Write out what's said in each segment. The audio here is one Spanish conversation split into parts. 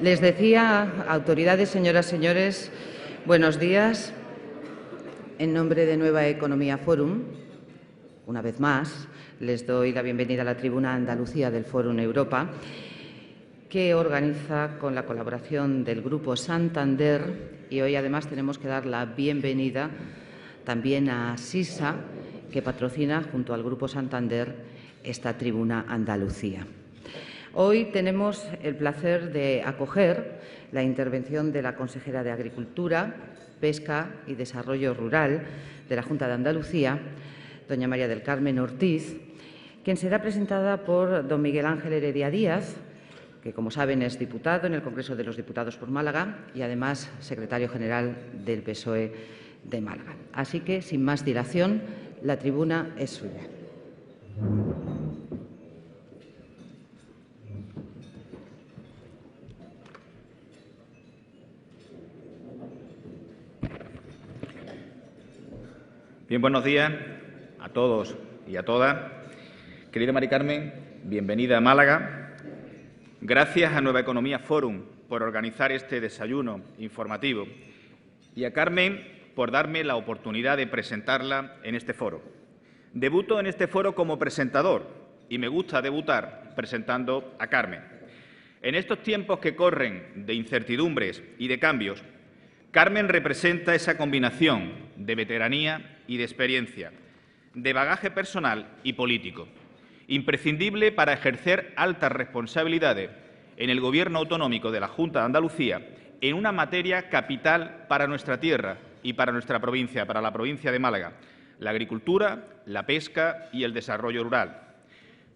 Les decía, autoridades, señoras y señores, buenos días. En nombre de Nueva Economía Forum, una vez más, les doy la bienvenida a la tribuna Andalucía del Fórum Europa, que organiza con la colaboración del Grupo Santander, y hoy además tenemos que dar la bienvenida también a SISA, que patrocina junto al Grupo Santander esta tribuna Andalucía. Hoy tenemos el placer de acoger la intervención de la consejera de Agricultura, Pesca y Desarrollo Rural de la Junta de Andalucía, doña María del Carmen Ortiz, quien será presentada por don Miguel Ángel Heredia Díaz, que, como saben, es diputado en el Congreso de los Diputados por Málaga y, además, secretario general del PSOE de Málaga. Así que, sin más dilación, la tribuna es suya. Bien, buenos días a todos y a todas. Querida Mari Carmen, bienvenida a Málaga. Gracias a Nueva Economía Forum por organizar este desayuno informativo y a Carmen por darme la oportunidad de presentarla en este foro. Debuto en este foro como presentador y me gusta debutar presentando a Carmen. En estos tiempos que corren de incertidumbres y de cambios, Carmen representa esa combinación de veteranía y de experiencia, de bagaje personal y político, imprescindible para ejercer altas responsabilidades en el Gobierno autonómico de la Junta de Andalucía en una materia capital para nuestra tierra y para nuestra provincia, para la provincia de Málaga: la agricultura, la pesca y el desarrollo rural.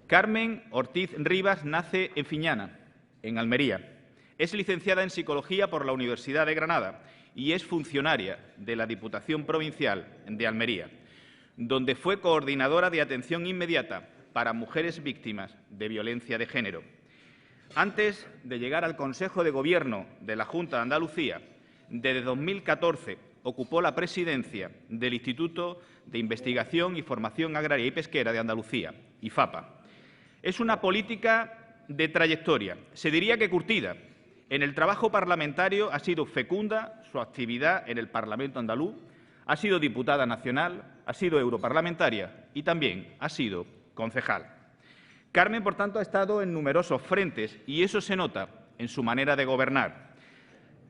Carmen Ortiz Rivas nace en Fiñana, en Almería. Es licenciada en Psicología por la Universidad de Granada y es funcionaria de la Diputación Provincial de Almería, donde fue coordinadora de atención inmediata para mujeres víctimas de violencia de género. Antes de llegar al Consejo de Gobierno de la Junta de Andalucía, desde 2014 ocupó la presidencia del Instituto de Investigación y Formación Agraria y Pesquera de Andalucía, IFAPA. Es una política de trayectoria, se diría que curtida. En el trabajo parlamentario ha sido fecunda su actividad en el Parlamento andaluz, ha sido diputada nacional, ha sido europarlamentaria y también ha sido concejal. Carmen, por tanto, ha estado en numerosos frentes y eso se nota en su manera de gobernar.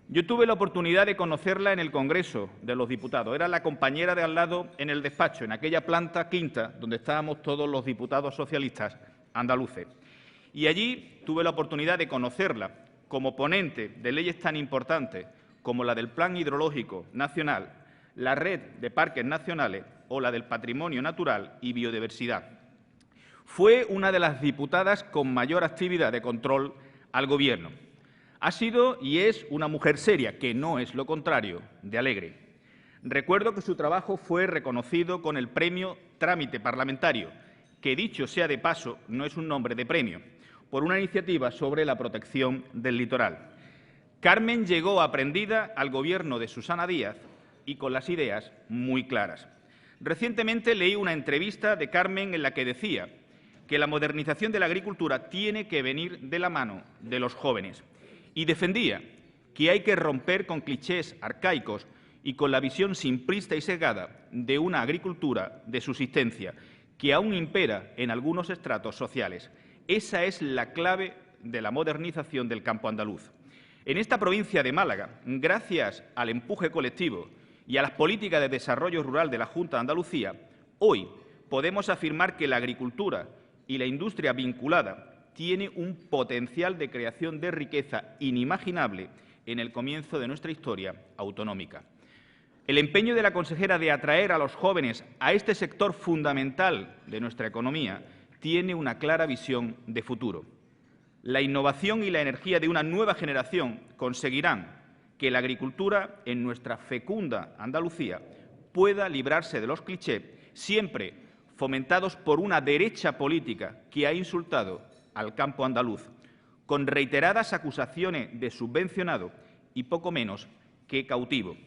Yo tuve la oportunidad de conocerla en el Congreso de los Diputados. Era la compañera de al lado en el despacho, en aquella planta quinta donde estábamos todos los diputados socialistas andaluces. Y allí tuve la oportunidad de conocerla como ponente de leyes tan importantes como la del Plan Hidrológico Nacional, la Red de Parques Nacionales o la del Patrimonio Natural y Biodiversidad. Fue una de las diputadas con mayor actividad de control al Gobierno. Ha sido y es una mujer seria, que no es lo contrario de alegre. Recuerdo que su trabajo fue reconocido con el premio Trámite Parlamentario, que, dicho sea de paso, no es un nombre de premio, por una iniciativa sobre la protección del litoral. Carmen llegó aprendida al Gobierno de Susana Díaz y con las ideas muy claras. Recientemente leí una entrevista de Carmen en la que decía que la modernización de la agricultura tiene que venir de la mano de los jóvenes y defendía que hay que romper con clichés arcaicos y con la visión simplista y sesgada de una agricultura de subsistencia que aún impera en algunos estratos sociales. Esa es la clave de la modernización del campo andaluz. En esta provincia de Málaga, gracias al empuje colectivo y a las políticas de desarrollo rural de la Junta de Andalucía, hoy podemos afirmar que la agricultura y la industria vinculada tiene un potencial de creación de riqueza inimaginable en el comienzo de nuestra historia autonómica. El empeño de la consejera de atraer a los jóvenes a este sector fundamental de nuestra economía tiene una clara visión de futuro. La innovación y la energía de una nueva generación conseguirán que la agricultura en nuestra fecunda Andalucía pueda librarse de los clichés, siempre fomentados por una derecha política que ha insultado al campo andaluz, con reiteradas acusaciones de subvencionado y poco menos que cautivo.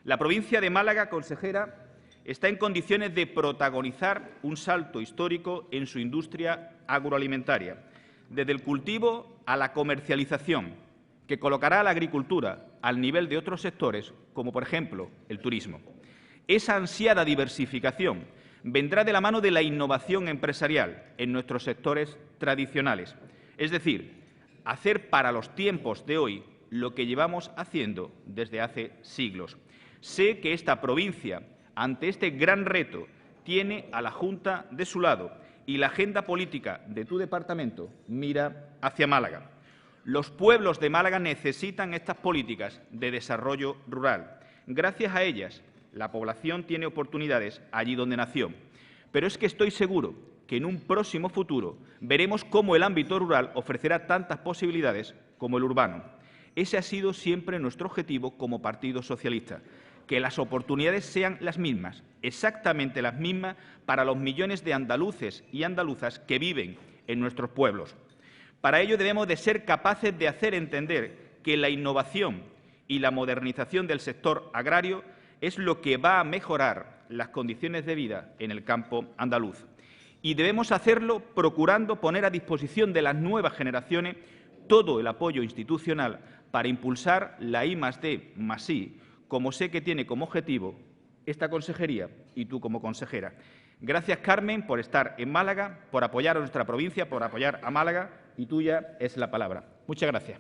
La provincia de Málaga, consejera, está en condiciones de protagonizar un salto histórico en su industria agroalimentaria, desde el cultivo a la comercialización, que colocará a la agricultura al nivel de otros sectores, como por ejemplo el turismo. Esa ansiada diversificación vendrá de la mano de la innovación empresarial en nuestros sectores tradicionales, es decir, hacer para los tiempos de hoy lo que llevamos haciendo desde hace siglos. Sé que esta provincia, ante este gran reto, tiene a la Junta de su lado y la agenda política de tu departamento mira hacia Málaga. Los pueblos de Málaga necesitan estas políticas de desarrollo rural. Gracias a ellas, la población tiene oportunidades allí donde nació. Pero es que estoy seguro que en un próximo futuro veremos cómo el ámbito rural ofrecerá tantas posibilidades como el urbano. Ese ha sido siempre nuestro objetivo como Partido Socialista, que las oportunidades sean las mismas, exactamente las mismas para los millones de andaluces y andaluzas que viven en nuestros pueblos. Para ello debemos de ser capaces de hacer entender que la innovación y la modernización del sector agrario es lo que va a mejorar las condiciones de vida en el campo andaluz. Y debemos hacerlo procurando poner a disposición de las nuevas generaciones todo el apoyo institucional para impulsar la I+D+I, como sé que tiene como objetivo esta consejería y tú como consejera. Gracias, Carmen, por estar en Málaga, por apoyar a nuestra provincia, por apoyar a Málaga, y tuya es la palabra. Muchas gracias.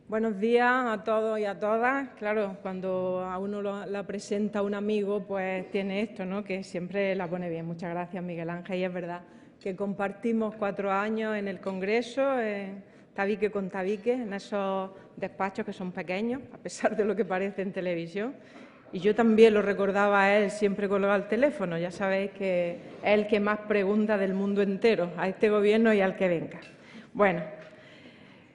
Buenos días a todos y a todas. Claro, cuando a uno la presenta un amigo, pues tiene esto, ¿no?, que siempre la pone bien. Muchas gracias, Miguel Ángel. Y es verdad que compartimos 4 años en el Congreso, tabique con tabique, en esos despachos que son pequeños, a pesar de lo que parece en televisión. Y yo también lo recordaba a él siempre colgado al teléfono. Ya sabéis que es el que más pregunta del mundo entero, a este Gobierno y al que venga. Bueno,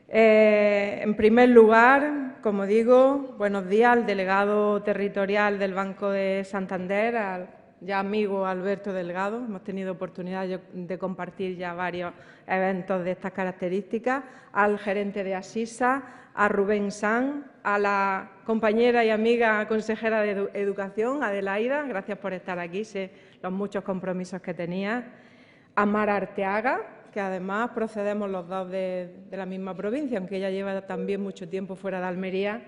en primer lugar, como digo, buenos días al delegado territorial del Banco de Santander, al ya amigo Alberto Delgado. Hemos tenido oportunidad de compartir ya varios eventos de estas características, al gerente de Asisa, a Rubén Sanz, a la compañera y amiga consejera de Educación, Adelaida, gracias por estar aquí, sé los muchos compromisos que tenía, a Mara Arteaga, que además procedemos los dos de la misma provincia, aunque ella lleva también mucho tiempo fuera de Almería,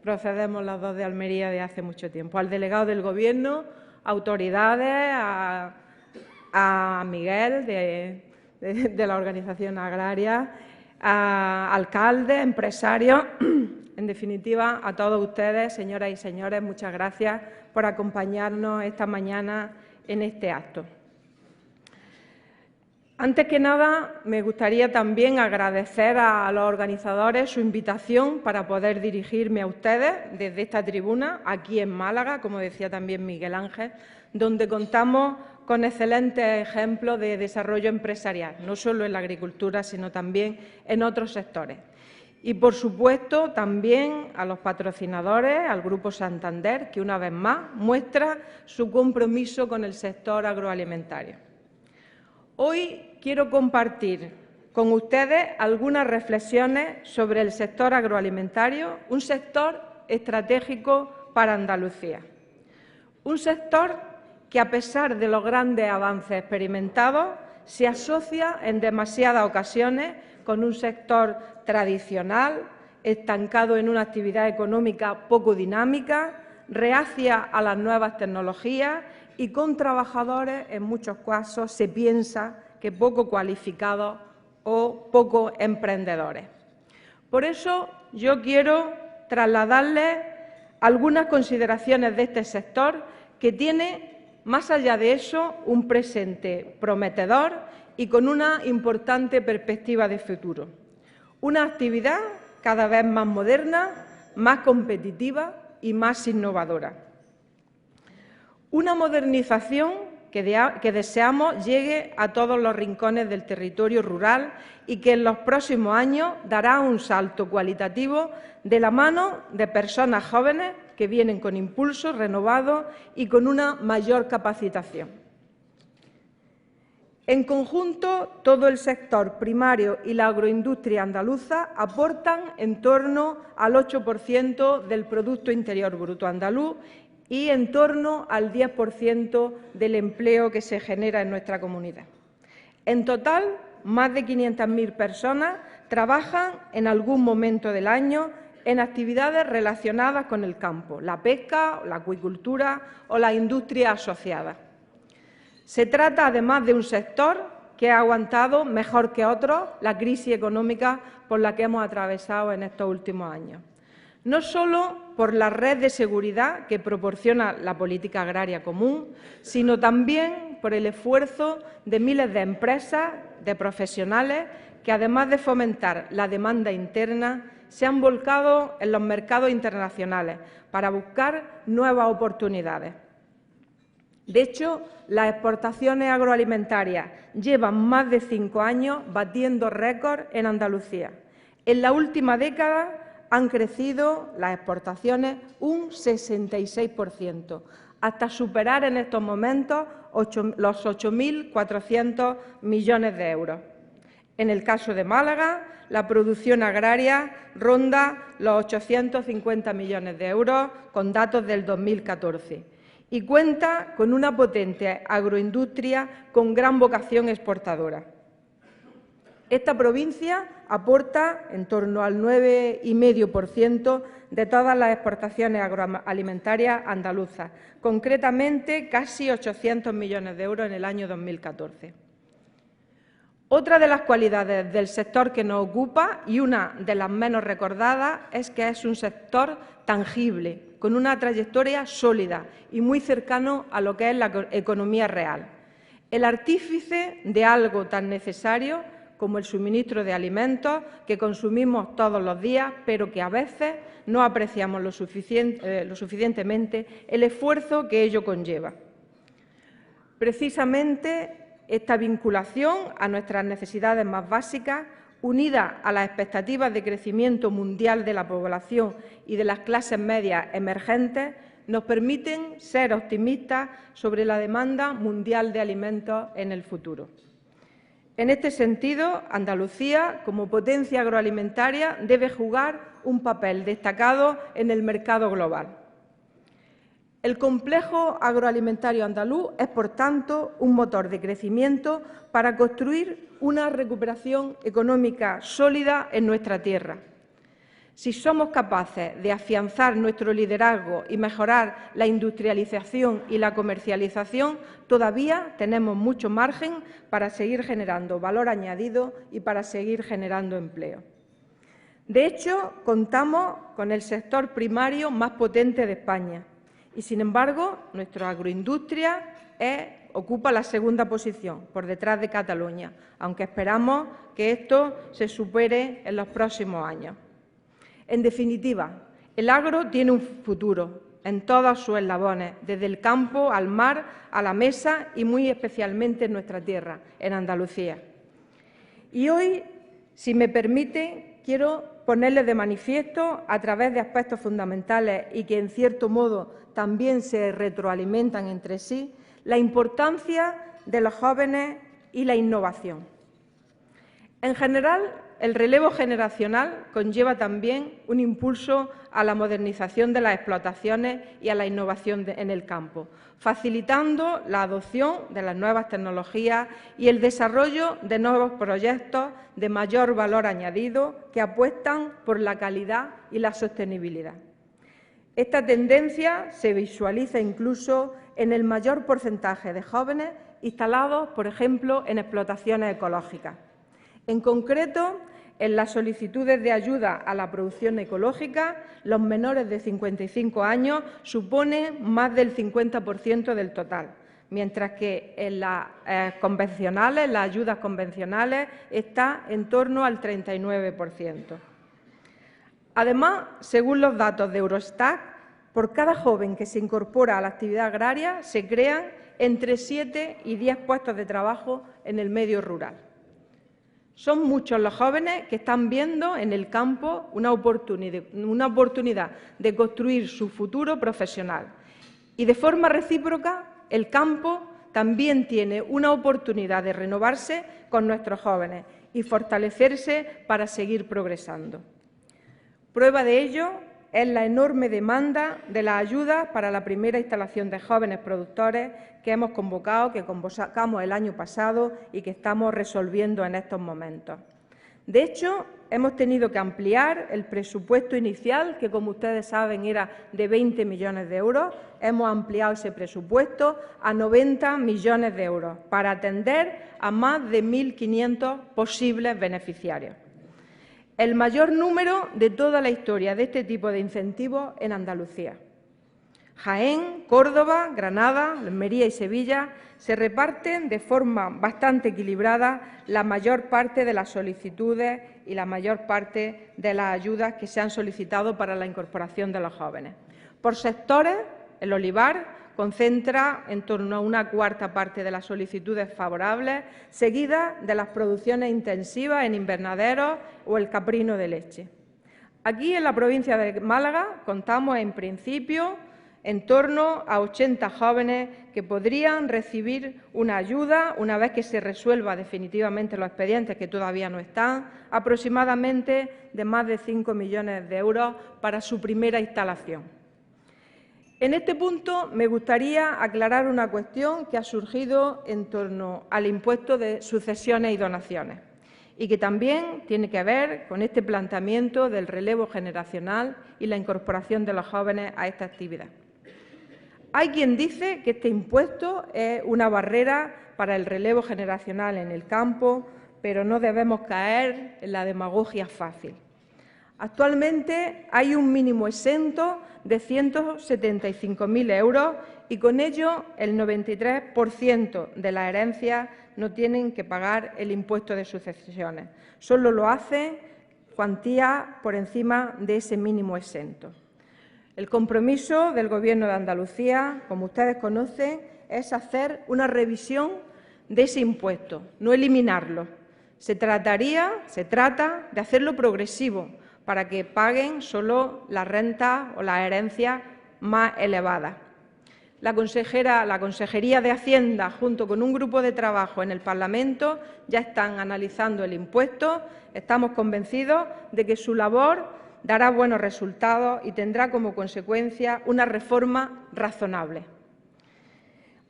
procedemos los dos de Almería de hace mucho tiempo, al delegado del Gobierno, autoridades, a Miguel de la organización agraria, a alcaldes, empresarios, en definitiva a todos ustedes, señoras y señores, muchas gracias por acompañarnos esta mañana en este acto. Antes que nada, me gustaría también agradecer a los organizadores su invitación para poder dirigirme a ustedes desde esta tribuna, aquí en Málaga, como decía también Miguel Ángel, donde contamos con excelentes ejemplos de desarrollo empresarial, no solo en la agricultura, sino también en otros sectores. Y, por supuesto, también a los patrocinadores, al Grupo Santander, que una vez más muestra su compromiso con el sector agroalimentario. Hoy quiero compartir con ustedes algunas reflexiones sobre el sector agroalimentario, un sector estratégico para Andalucía. Un sector que, a pesar de los grandes avances experimentados, se asocia en demasiadas ocasiones con un sector tradicional, estancado en una actividad económica poco dinámica, reacia a las nuevas tecnologías y con trabajadores, en muchos casos, se piensa que poco cualificados o poco emprendedores. Por eso, yo quiero trasladarles algunas consideraciones de este sector que tiene, más allá de eso, un presente prometedor y con una importante perspectiva de futuro. Una actividad cada vez más moderna, más competitiva y más innovadora. Una modernización que deseamos llegue a todos los rincones del territorio rural y que en los próximos años dará un salto cualitativo de la mano de personas jóvenes que vienen con impulso renovado y con una mayor capacitación. En conjunto, todo el sector primario y la agroindustria andaluza aportan en torno al 8% del Producto Interior Bruto andaluz y en torno al 10% del empleo que se genera en nuestra comunidad. En total, más de 500.000 personas trabajan en algún momento del año en actividades relacionadas con el campo, la pesca, la acuicultura o la industria asociada. Se trata, además, de un sector que ha aguantado mejor que otros la crisis económica por la que hemos atravesado en estos últimos años. No solo por la red de seguridad que proporciona la política agraria común, sino también por el esfuerzo de miles de empresas, de profesionales, que además de fomentar la demanda interna, se han volcado en los mercados internacionales para buscar nuevas oportunidades. De hecho, las exportaciones agroalimentarias llevan más de 5 años batiendo récords en Andalucía. En la última década han crecido las exportaciones un 66%, hasta superar en estos momentos los 8.400 millones de euros. En el caso de Málaga, la producción agraria ronda los 850 millones de euros con datos del 2014 y cuenta con una potente agroindustria con gran vocación exportadora. Esta provincia aporta en torno al 9,5% de todas las exportaciones agroalimentarias andaluzas, concretamente casi 800 millones de euros en el año 2014. Otra de las cualidades del sector que nos ocupa, y una de las menos recordadas, es que es un sector tangible, con una trayectoria sólida y muy cercano a lo que es la economía real. El artífice de algo tan necesario como el suministro de alimentos que consumimos todos los días, pero que a veces no apreciamos lo suficientemente el esfuerzo que ello conlleva. Precisamente esta vinculación a nuestras necesidades más básicas, unida a las expectativas de crecimiento mundial de la población y de las clases medias emergentes, nos permiten ser optimistas sobre la demanda mundial de alimentos en el futuro. En este sentido, Andalucía, como potencia agroalimentaria, debe jugar un papel destacado en el mercado global. El complejo agroalimentario andaluz es, por tanto, un motor de crecimiento para construir una recuperación económica sólida en nuestra tierra. Si somos capaces de afianzar nuestro liderazgo y mejorar la industrialización y la comercialización, todavía tenemos mucho margen para seguir generando valor añadido y para seguir generando empleo. De hecho, contamos con el sector primario más potente de España y, sin embargo, nuestra agroindustria ocupa la segunda posición, por detrás de Cataluña, aunque esperamos que esto se supere en los próximos años. En definitiva, el agro tiene un futuro en todos sus eslabones, desde el campo al mar, a la mesa y muy especialmente en nuestra tierra, en Andalucía. Y hoy, si me permite, quiero ponerles de manifiesto, a través de aspectos fundamentales y que en cierto modo también se retroalimentan entre sí, la importancia de los jóvenes y la innovación. En general, el relevo generacional conlleva también un impulso a la modernización de las explotaciones y a la innovación en el campo, facilitando la adopción de las nuevas tecnologías y el desarrollo de nuevos proyectos de mayor valor añadido que apuestan por la calidad y la sostenibilidad. Esta tendencia se visualiza incluso en el mayor porcentaje de jóvenes instalados, por ejemplo, en explotaciones ecológicas. En concreto, en las solicitudes de ayuda a la producción ecológica, los menores de 55 años suponen más del 50% del total, mientras que en las convencionales, las ayudas convencionales, está en torno al 39%. Además, según los datos de Eurostat, por cada joven que se incorpora a la actividad agraria se crean entre 7 y 10 puestos de trabajo en el medio rural. Son muchos los jóvenes que están viendo en el campo una oportunidad de construir su futuro profesional. Y de forma recíproca, el campo también tiene una oportunidad de renovarse con nuestros jóvenes y fortalecerse para seguir progresando. Prueba de ello es la enorme demanda de las ayudas para la primera instalación de jóvenes productores que hemos convocado, que convocamos el año pasado y que estamos resolviendo en estos momentos. De hecho, hemos tenido que ampliar el presupuesto inicial, que como ustedes saben era de 20 millones de euros. Hemos ampliado ese presupuesto a 90 millones de euros para atender a más de 1.500 posibles beneficiarios. El mayor número de toda la historia de este tipo de incentivos en Andalucía. Jaén, Córdoba, Granada, Almería y Sevilla se reparten de forma bastante equilibrada la mayor parte de las solicitudes y la mayor parte de las ayudas que se han solicitado para la incorporación de los jóvenes. Por sectores, el olivar concentra en torno a una cuarta parte de las solicitudes favorables, seguidas de las producciones intensivas en invernaderos o el caprino de leche. Aquí, en la provincia de Málaga, contamos en principio en torno a 80 jóvenes que podrían recibir una ayuda una vez que se resuelva definitivamente los expedientes, que todavía no están, aproximadamente de más de 5 millones de euros para su primera instalación. En este punto me gustaría aclarar una cuestión que ha surgido en torno al impuesto de sucesiones y donaciones y que también tiene que ver con este planteamiento del relevo generacional y la incorporación de los jóvenes a esta actividad. Hay quien dice que este impuesto es una barrera para el relevo generacional en el campo, pero no debemos caer en la demagogia fácil. Actualmente hay un mínimo exento de 175.000 euros y con ello el 93% de las herencias no tienen que pagar el impuesto de sucesiones. Solo lo hace cuantías por encima de ese mínimo exento. El compromiso del Gobierno de Andalucía, como ustedes conocen, es hacer una revisión de ese impuesto, no eliminarlo. Se trata de hacerlo progresivo, para que paguen solo las rentas o las herencias más elevadas. La Consejería de Hacienda, junto con un grupo de trabajo en el Parlamento, ya están analizando el impuesto. Estamos convencidos de que su labor dará buenos resultados y tendrá como consecuencia una reforma razonable.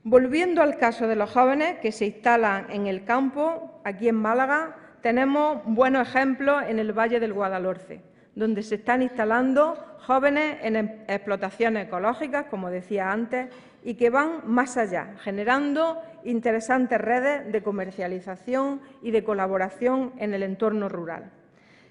Volviendo al caso de los jóvenes que se instalan en el campo, aquí en Málaga, tenemos buenos ejemplos en el Valle del Guadalhorce, donde se están instalando jóvenes en explotaciones ecológicas, como decía antes, y que van más allá, generando interesantes redes de comercialización y de colaboración en el entorno rural.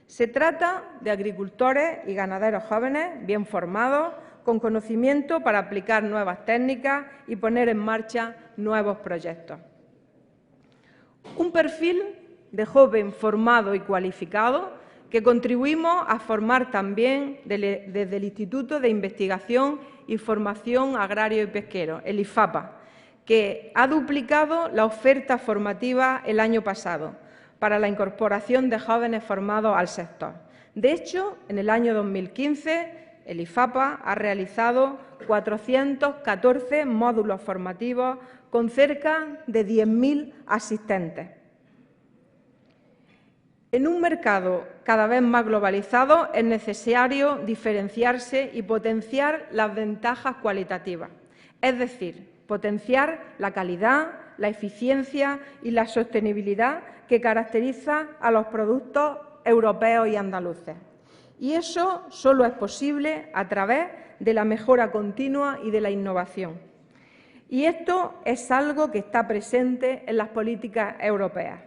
Se trata de agricultores y ganaderos jóvenes, bien formados, con conocimiento para aplicar nuevas técnicas y poner en marcha nuevos proyectos. Un perfil de joven formado y cualificado que contribuimos a formar también desde el Instituto de Investigación y Formación Agrario y Pesquero, el IFAPA, que ha duplicado la oferta formativa el año pasado para la incorporación de jóvenes formados al sector. De hecho, en el año 2015, el IFAPA ha realizado 414 módulos formativos con cerca de 10.000 asistentes. En un mercado cada vez más globalizado es necesario diferenciarse y potenciar las ventajas cualitativas, es decir, potenciar la calidad, la eficiencia y la sostenibilidad que caracteriza a los productos europeos y andaluces. Y eso solo es posible a través de la mejora continua y de la innovación. Y esto es algo que está presente en las políticas europeas.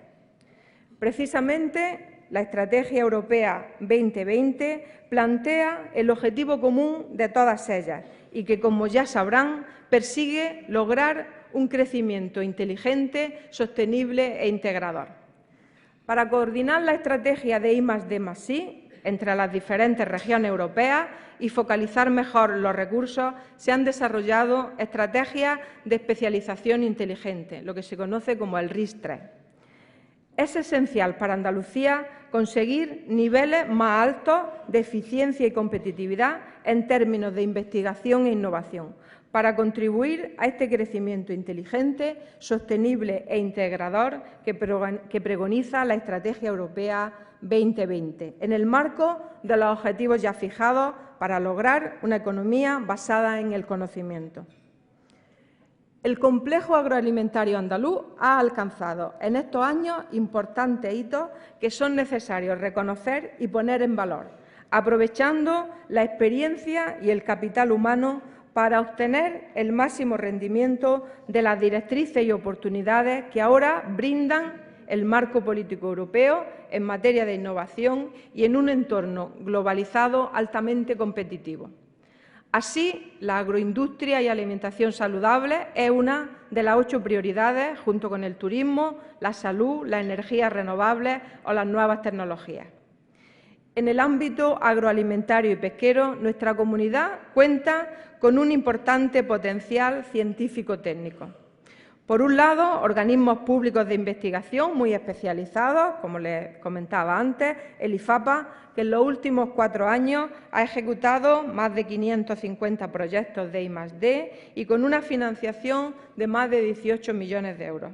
Precisamente, la Estrategia Europea 2020 plantea el objetivo común de todas ellas y que, como ya sabrán, persigue lograr un crecimiento inteligente, sostenible e integrador. Para coordinar la estrategia de I+D+I entre las diferentes regiones europeas y focalizar mejor los recursos, se han desarrollado estrategias de especialización inteligente, lo que se conoce como el RIS3. Es esencial para Andalucía conseguir niveles más altos de eficiencia y competitividad en términos de investigación e innovación, para contribuir a este crecimiento inteligente, sostenible e integrador que preconiza la Estrategia Europea 2020, en el marco de los objetivos ya fijados para lograr una economía basada en el conocimiento. El complejo agroalimentario andaluz ha alcanzado en estos años importantes hitos que son necesarios reconocer y poner en valor, aprovechando la experiencia y el capital humano para obtener el máximo rendimiento de las directrices y oportunidades que ahora brindan el marco político europeo en materia de innovación y en un entorno globalizado altamente competitivo. Así, la agroindustria y alimentación saludable es una de las 8 prioridades, junto con el turismo, la salud, las energías renovables o las nuevas tecnologías. En el ámbito agroalimentario y pesquero, nuestra comunidad cuenta con un importante potencial científico-técnico. Por un lado, organismos públicos de investigación muy especializados, como les comentaba antes, el IFAPA, que en los últimos 4 años ha ejecutado más de 550 proyectos de I+D y con una financiación de más de 18 millones de euros.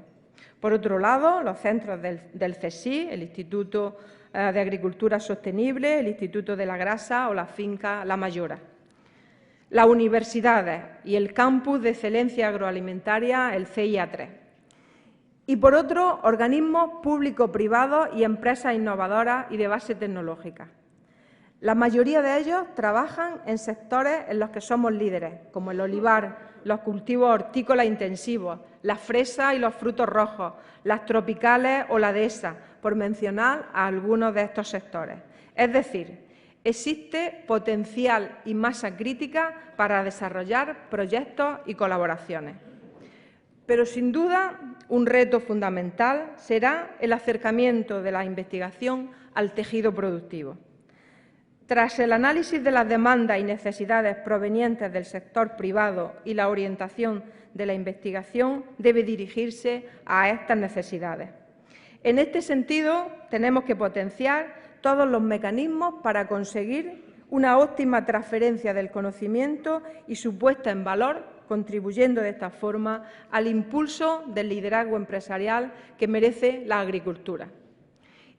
Por otro lado, los centros del CSIC, el Instituto de Agricultura Sostenible, el Instituto de la Grasa o la finca La Mayora. Las universidades y el campus de excelencia agroalimentaria, el CIA3. Y, por otro, organismos público-privados y empresas innovadoras y de base tecnológica. La mayoría de ellos trabajan en sectores en los que somos líderes, como el olivar, los cultivos hortícolas intensivos, las fresas y los frutos rojos, las tropicales o la dehesa, por mencionar a algunos de estos sectores. Es decir, existe potencial y masa crítica para desarrollar proyectos y colaboraciones. Pero, sin duda, un reto fundamental será el acercamiento de la investigación al tejido productivo. Tras el análisis de las demandas y necesidades provenientes del sector privado y la orientación de la investigación debe dirigirse a estas necesidades. En este sentido, tenemos que potenciar todos los mecanismos para conseguir una óptima transferencia del conocimiento y su puesta en valor, contribuyendo de esta forma al impulso del liderazgo empresarial que merece la agricultura.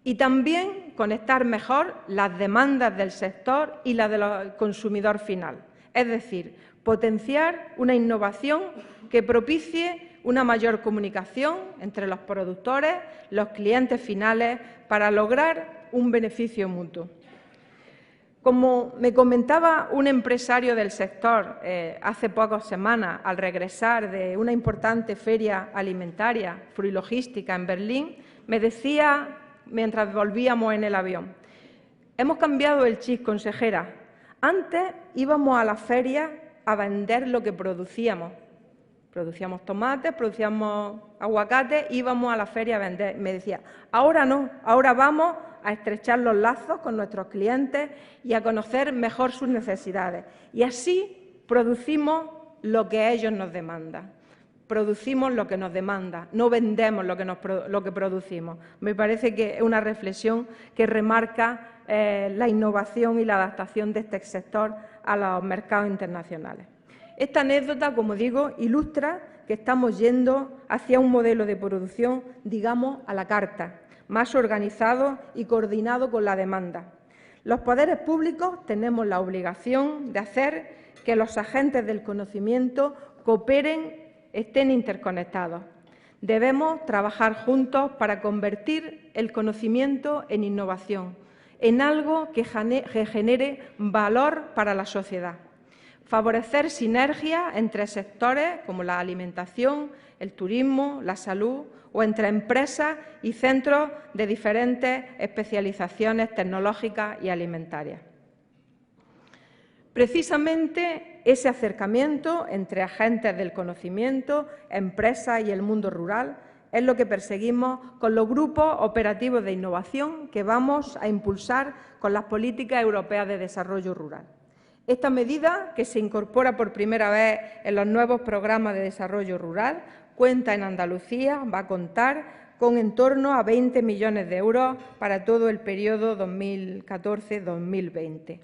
Y también conectar mejor las demandas del sector y las del consumidor final, es decir, potenciar una innovación que propicie una mayor comunicación entre los productores, los clientes finales, para lograr un beneficio mutuo. Como me comentaba un empresario del sector hace pocas semanas, al regresar de una importante feria alimentaria, Fruilogística, en Berlín, me decía, mientras volvíamos en el avión: hemos cambiado el chip, consejera. Antes íbamos a la feria a vender lo que producíamos. Producíamos tomates, producíamos aguacates, íbamos a la feria a vender. Me decía, ahora no, ahora vamos a estrechar los lazos con nuestros clientes y a conocer mejor sus necesidades. Y así producimos lo que ellos nos demandan. Producimos lo que nos demanda, no vendemos lo que producimos. Me parece que es una reflexión que remarca la innovación y la adaptación de este sector a los mercados internacionales. Esta anécdota, como digo, ilustra que estamos yendo hacia un modelo de producción, digamos, a la carta, más organizado y coordinado con la demanda. Los poderes públicos tenemos la obligación de hacer que los agentes del conocimiento cooperen, estén interconectados. Debemos trabajar juntos para convertir el conocimiento en innovación, en algo que genere valor para la sociedad. Favorecer sinergias entre sectores como la alimentación, el turismo, la salud, o entre empresas y centros de diferentes especializaciones tecnológicas y alimentarias. Precisamente ese acercamiento entre agentes del conocimiento, empresas y el mundo rural es lo que perseguimos con los grupos operativos de innovación que vamos a impulsar con las políticas europeas de desarrollo rural. Esta medida, que se incorpora por primera vez en los nuevos programas de desarrollo rural, cuenta en Andalucía, va a contar con en torno a 20 millones de euros para todo el periodo 2014-2020.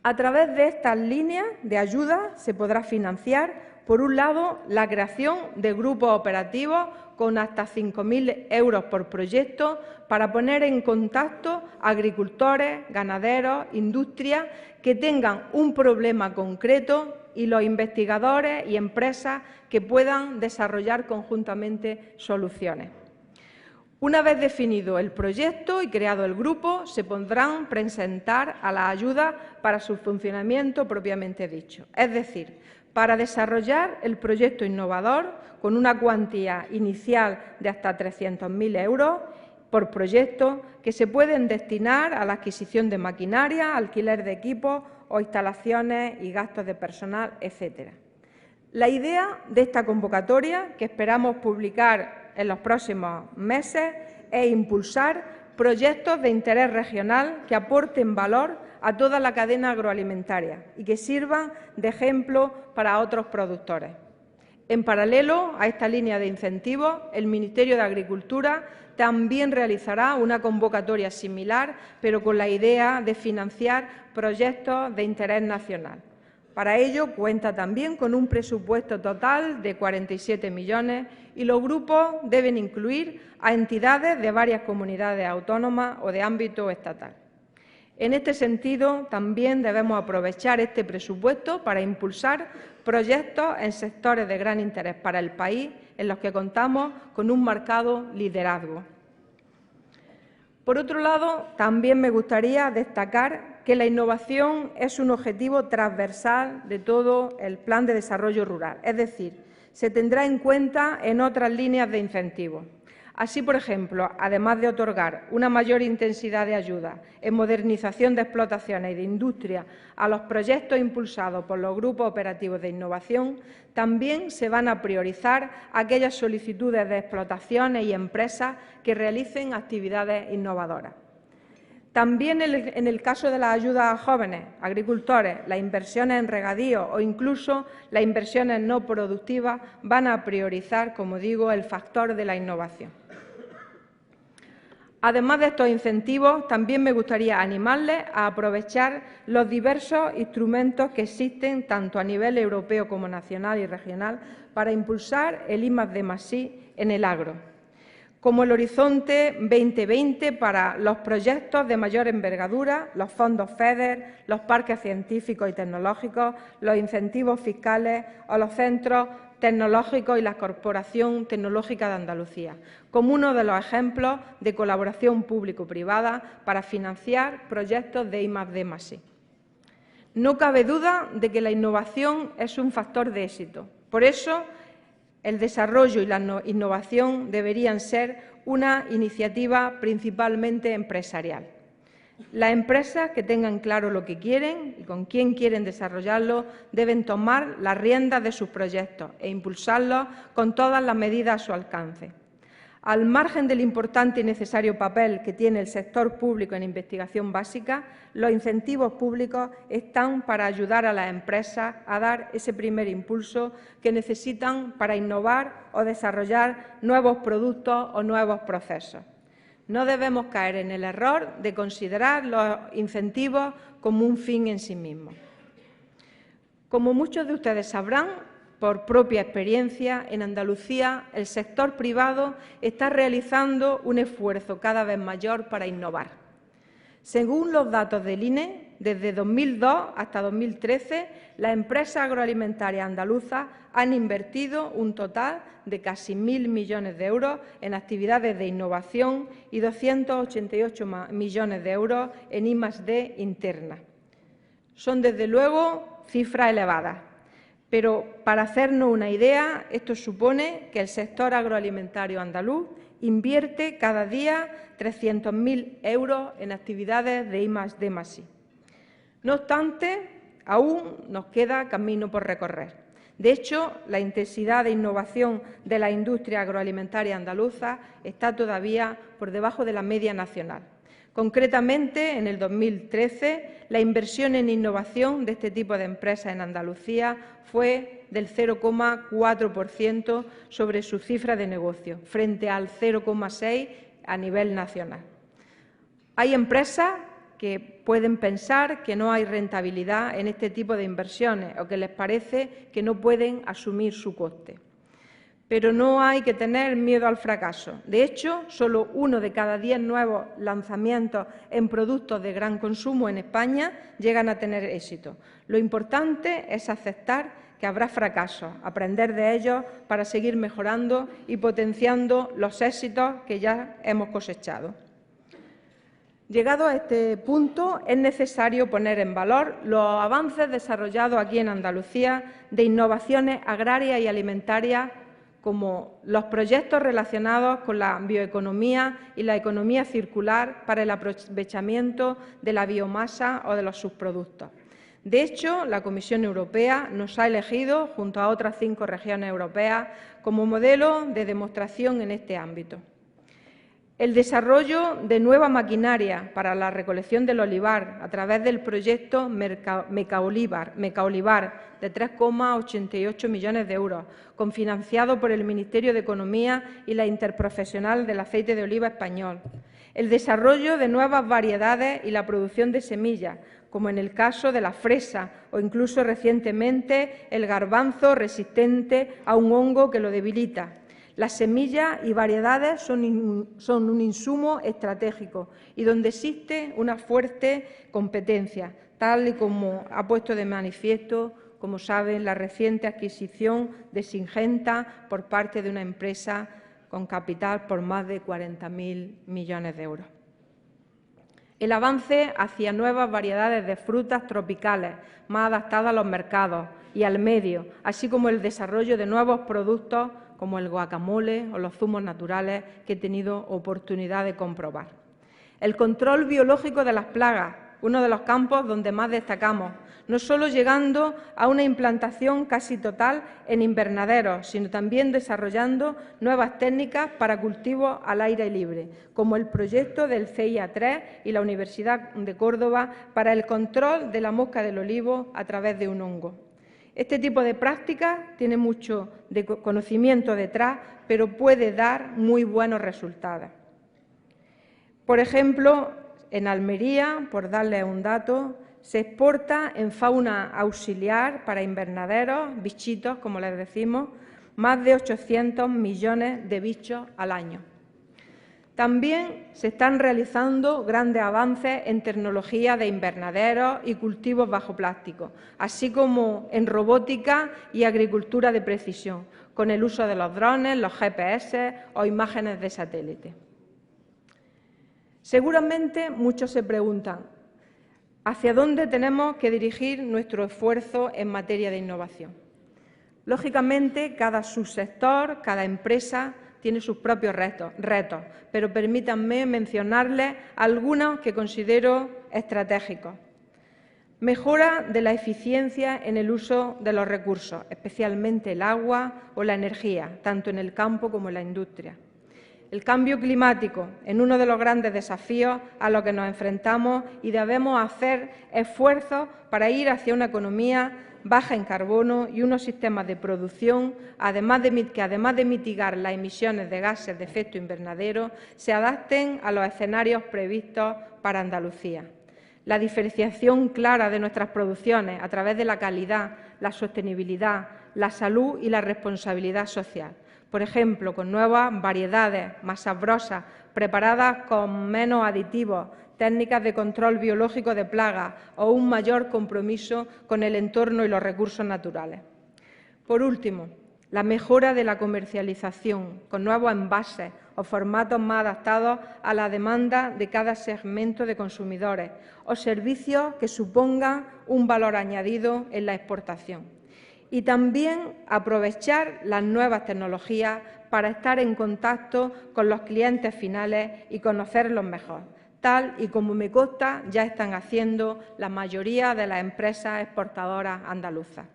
A través de estas líneas de ayuda se podrá financiar, por un lado, la creación de grupos operativos con hasta 5.000 euros por proyecto para poner en contacto a agricultores, ganaderos, industrias que tengan un problema concreto y los investigadores y empresas que puedan desarrollar conjuntamente soluciones. Una vez definido el proyecto y creado el grupo, se podrán presentar a la ayuda para su funcionamiento propiamente dicho, es decir, para desarrollar el proyecto innovador con una cuantía inicial de hasta 300.000 euros por proyecto que se pueden destinar a la adquisición de maquinaria, alquiler de equipos o instalaciones y gastos de personal, etcétera. La idea de esta convocatoria, que esperamos publicar en los próximos meses, es impulsar proyectos de interés regional que aporten valor a toda la cadena agroalimentaria y que sirvan de ejemplo para otros productores. En paralelo a esta línea de incentivos, el Ministerio de Agricultura también realizará una convocatoria similar, pero con la idea de financiar proyectos de interés nacional. Para ello cuenta también con un presupuesto total de 47 millones y los grupos deben incluir a entidades de varias comunidades autónomas o de ámbito estatal. En este sentido, también debemos aprovechar este presupuesto para impulsar proyectos en sectores de gran interés para el país, en los que contamos con un marcado liderazgo. Por otro lado, también me gustaría destacar que la innovación es un objetivo transversal de todo el Plan de Desarrollo Rural, es decir, se tendrá en cuenta en otras líneas de incentivos. Así, por ejemplo, además de otorgar una mayor intensidad de ayuda en modernización de explotaciones y de industria a los proyectos impulsados por los grupos operativos de innovación, también se van a priorizar aquellas solicitudes de explotaciones y empresas que realicen actividades innovadoras. También en el caso de las ayudas a jóvenes, agricultores, las inversiones en regadío o incluso las inversiones no productivas van a priorizar, como digo, el factor de la innovación. Además de estos incentivos, también me gustaría animarles a aprovechar los diversos instrumentos que existen tanto a nivel europeo como nacional y regional para impulsar el I+D+I en el agro, como el Horizonte 2020 para los proyectos de mayor envergadura, los fondos FEDER, los parques científicos y tecnológicos, los incentivos fiscales o los centros tecnológicos y la Corporación Tecnológica de Andalucía, como uno de los ejemplos de colaboración público-privada para financiar proyectos de I+D+I. No cabe duda de que la innovación es un factor de éxito. Por eso, el desarrollo y la innovación deberían ser una iniciativa principalmente empresarial. Las empresas que tengan claro lo que quieren y con quién quieren desarrollarlo deben tomar las riendas de sus proyectos e impulsarlos con todas las medidas a su alcance. Al margen del importante y necesario papel que tiene el sector público en investigación básica, los incentivos públicos están para ayudar a las empresas a dar ese primer impulso que necesitan para innovar o desarrollar nuevos productos o nuevos procesos. No debemos caer en el error de considerar los incentivos como un fin en sí mismo. Como muchos de ustedes sabrán, por propia experiencia, en Andalucía el sector privado está realizando un esfuerzo cada vez mayor para innovar. Según los datos del INE, desde 2002 hasta 2013, las empresas agroalimentarias andaluzas han invertido un total de casi 1.000 millones de euros en actividades de innovación y 288 millones de euros en I+D interna. Son, desde luego, cifras elevadas, pero para hacernos una idea, esto supone que el sector agroalimentario andaluz invierte cada día 300.000 euros en actividades de I+D+I. No obstante, aún nos queda camino por recorrer. De hecho, la intensidad de innovación de la industria agroalimentaria andaluza está todavía por debajo de la media nacional. Concretamente, en el 2013, la inversión en innovación de este tipo de empresas en Andalucía fue del 0,4% sobre su cifra de negocio, frente al 0,6% a nivel nacional. Hay empresas que pueden pensar que no hay rentabilidad en este tipo de inversiones o que les parece que no pueden asumir su coste. Pero no hay que tener miedo al fracaso. De hecho, solo 1 de cada 10 nuevos lanzamientos en productos de gran consumo en España llegan a tener éxito. Lo importante es aceptar que habrá fracasos, aprender de ellos para seguir mejorando y potenciando los éxitos que ya hemos cosechado. Llegado a este punto, es necesario poner en valor los avances desarrollados aquí en Andalucía de innovaciones agrarias y alimentarias, como los proyectos relacionados con la bioeconomía y la economía circular para el aprovechamiento de la biomasa o de los subproductos. De hecho, la Comisión Europea nos ha elegido, junto a otras 5 regiones europeas, como modelo de demostración en este ámbito. El desarrollo de nueva maquinaria para la recolección del olivar a través del proyecto Mecaolivar de 3,88 millones de euros, cofinanciado por el Ministerio de Economía y la Interprofesional del Aceite de Oliva Español. El desarrollo de nuevas variedades y la producción de semillas, como en el caso de la fresa o incluso recientemente el garbanzo resistente a un hongo que lo debilita. Las semillas y variedades son un insumo estratégico y donde existe una fuerte competencia, tal y como ha puesto de manifiesto, como saben, la reciente adquisición de Syngenta por parte de una empresa con capital por más de 40.000 millones de euros. El avance hacia nuevas variedades de frutas tropicales más adaptadas a los mercados y al medio, así como el desarrollo de nuevos productos como el guacamole o los zumos naturales que he tenido oportunidad de comprobar. El control biológico de las plagas, uno de los campos donde más destacamos, no solo llegando a una implantación casi total en invernaderos, sino también desarrollando nuevas técnicas para cultivos al aire libre, como el proyecto del CIA3 y la Universidad de Córdoba para el control de la mosca del olivo a través de un hongo. Este tipo de prácticas tiene mucho de conocimiento detrás, pero puede dar muy buenos resultados. Por ejemplo, en Almería, por darles un dato, se exporta en fauna auxiliar para invernaderos, bichitos, como les decimos, más de 800 millones de bichos al año. También se están realizando grandes avances en tecnología de invernaderos y cultivos bajo plástico, así como en robótica y agricultura de precisión, con el uso de los drones, los GPS o imágenes de satélite. Seguramente muchos se preguntan ¿hacia dónde tenemos que dirigir nuestro esfuerzo en materia de innovación? Lógicamente, cada subsector, cada empresa tiene sus propios retos, pero permítanme mencionarles algunos que considero estratégicos. Mejora de la eficiencia en el uso de los recursos, especialmente el agua o la energía, tanto en el campo como en la industria. El cambio climático, en uno de los grandes desafíos a los que nos enfrentamos y debemos hacer esfuerzos para ir hacia una economía baja en carbono y unos sistemas de producción que, además de mitigar las emisiones de gases de efecto invernadero, se adapten a los escenarios previstos para Andalucía. La diferenciación clara de nuestras producciones a través de la calidad, la sostenibilidad, la salud y la responsabilidad social. Por ejemplo, con nuevas variedades más sabrosas, preparadas con menos aditivos, técnicas de control biológico de plagas o un mayor compromiso con el entorno y los recursos naturales. Por último, la mejora de la comercialización con nuevos envases o formatos más adaptados a la demanda de cada segmento de consumidores o servicios que supongan un valor añadido en la exportación. Y también aprovechar las nuevas tecnologías para estar en contacto con los clientes finales y conocerlos mejor, tal y como me consta ya están haciendo la mayoría de las empresas exportadoras andaluzas.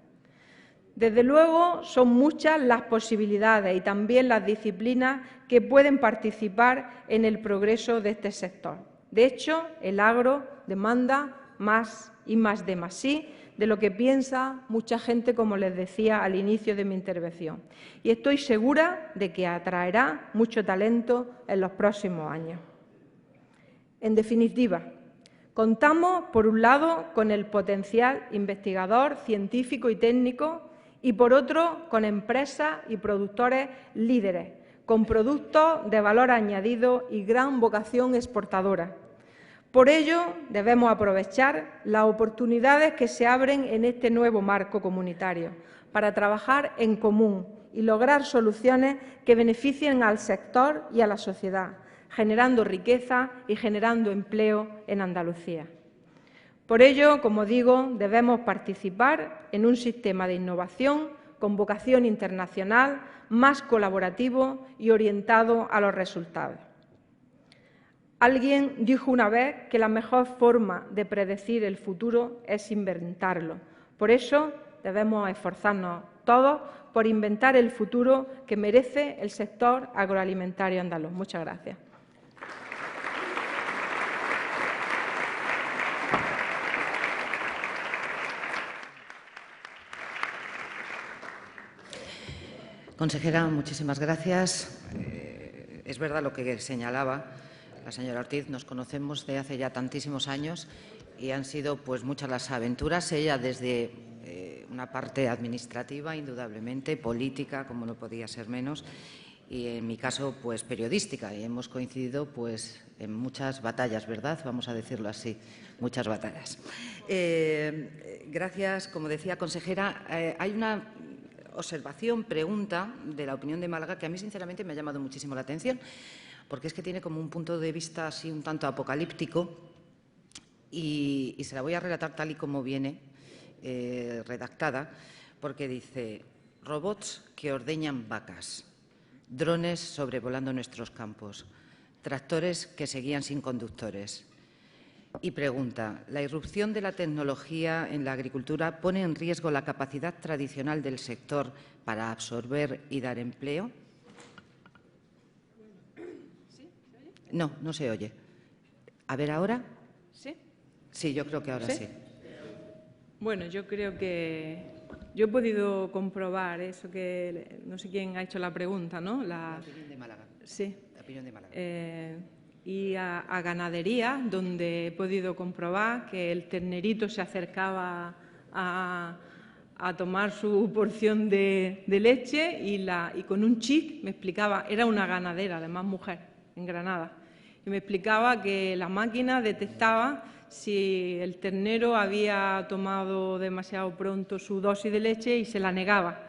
Desde luego, son muchas las posibilidades y también las disciplinas que pueden participar en el progreso de este sector. De hecho, el agro demanda más I+D+I de lo que piensa mucha gente, como les decía al inicio de mi intervención. Y estoy segura de que atraerá mucho talento en los próximos años. En definitiva, contamos, por un lado, con el potencial investigador, científico y técnico, y, por otro, con empresas y productores líderes, con productos de valor añadido y gran vocación exportadora. Por ello, debemos aprovechar las oportunidades que se abren en este nuevo marco comunitario para trabajar en común y lograr soluciones que beneficien al sector y a la sociedad, generando riqueza y generando empleo en Andalucía. Por ello, como digo, debemos participar en un sistema de innovación con vocación internacional, más colaborativo y orientado a los resultados. Alguien dijo una vez que la mejor forma de predecir el futuro es inventarlo. Por eso debemos esforzarnos todos por inventar el futuro que merece el sector agroalimentario andaluz. Muchas gracias. Consejera, muchísimas gracias. Es verdad lo que señalaba la señora Ortiz, nos conocemos de hace ya tantísimos años y han sido pues muchas las aventuras, ella desde una parte administrativa, indudablemente, política, como no podía ser menos, y en mi caso pues periodística, y hemos coincidido pues en muchas batallas, ¿verdad? Vamos a decirlo así, muchas batallas. Gracias, como decía, consejera. Hay una observación, pregunta de la opinión de Málaga que a mí sinceramente me ha llamado muchísimo la atención, porque es que tiene como un punto de vista así un tanto apocalíptico y se la voy a relatar tal y como viene redactada, porque dice: robots que ordeñan vacas, drones sobrevolando nuestros campos, tractores que seguían sin conductores. Y pregunta: ¿la irrupción de la tecnología en la agricultura pone en riesgo la capacidad tradicional del sector para absorber y dar empleo? No, no se oye. A ver, ¿ahora? ¿Sí? Sí, yo creo que ahora sí. Bueno, yo creo que yo he podido comprobar eso que no sé quién ha hecho la pregunta, ¿no? La opinión de Málaga. Sí. La opinión de Málaga. Y a ganadería, donde he podido comprobar que el ternerito se acercaba a tomar su porción de leche y con un chip me explicaba, era una ganadera, además mujer, en Granada, y me explicaba que la máquina detectaba si el ternero había tomado demasiado pronto su dosis de leche y se la negaba.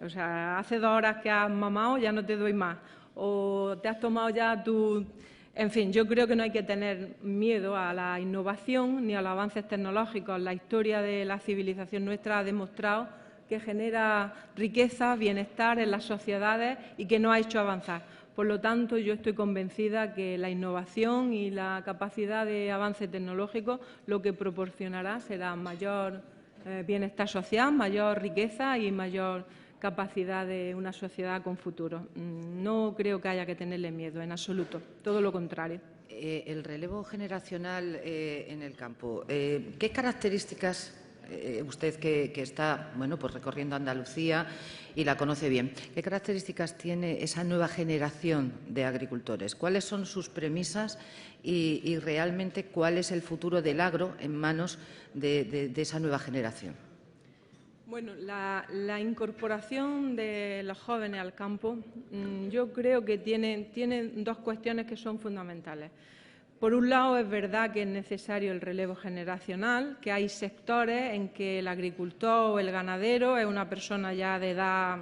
O sea, hace 2 horas que has mamado, ya no te doy más. O te has tomado ya tu... En fin, yo creo que no hay que tener miedo a la innovación ni a los avances tecnológicos. La historia de la civilización nuestra ha demostrado que genera riqueza, bienestar en las sociedades y que nos ha hecho avanzar. Por lo tanto, yo estoy convencida que la innovación y la capacidad de avance tecnológico lo que proporcionará será mayor bienestar social, mayor riqueza y mayor capacidad de una sociedad con futuro. No creo que haya que tenerle miedo, en absoluto, todo lo contrario. El relevo generacional en el campo, ¿qué características, usted que está pues recorriendo Andalucía y la conoce bien, qué características tiene esa nueva generación de agricultores? ¿Cuáles son sus premisas y realmente cuál es el futuro del agro en manos de esa nueva generación? Bueno, la incorporación de los jóvenes al campo, yo creo que tiene 2 cuestiones que son fundamentales. Por un lado, es verdad que es necesario el relevo generacional, que hay sectores en que el agricultor o el ganadero es una persona ya de edad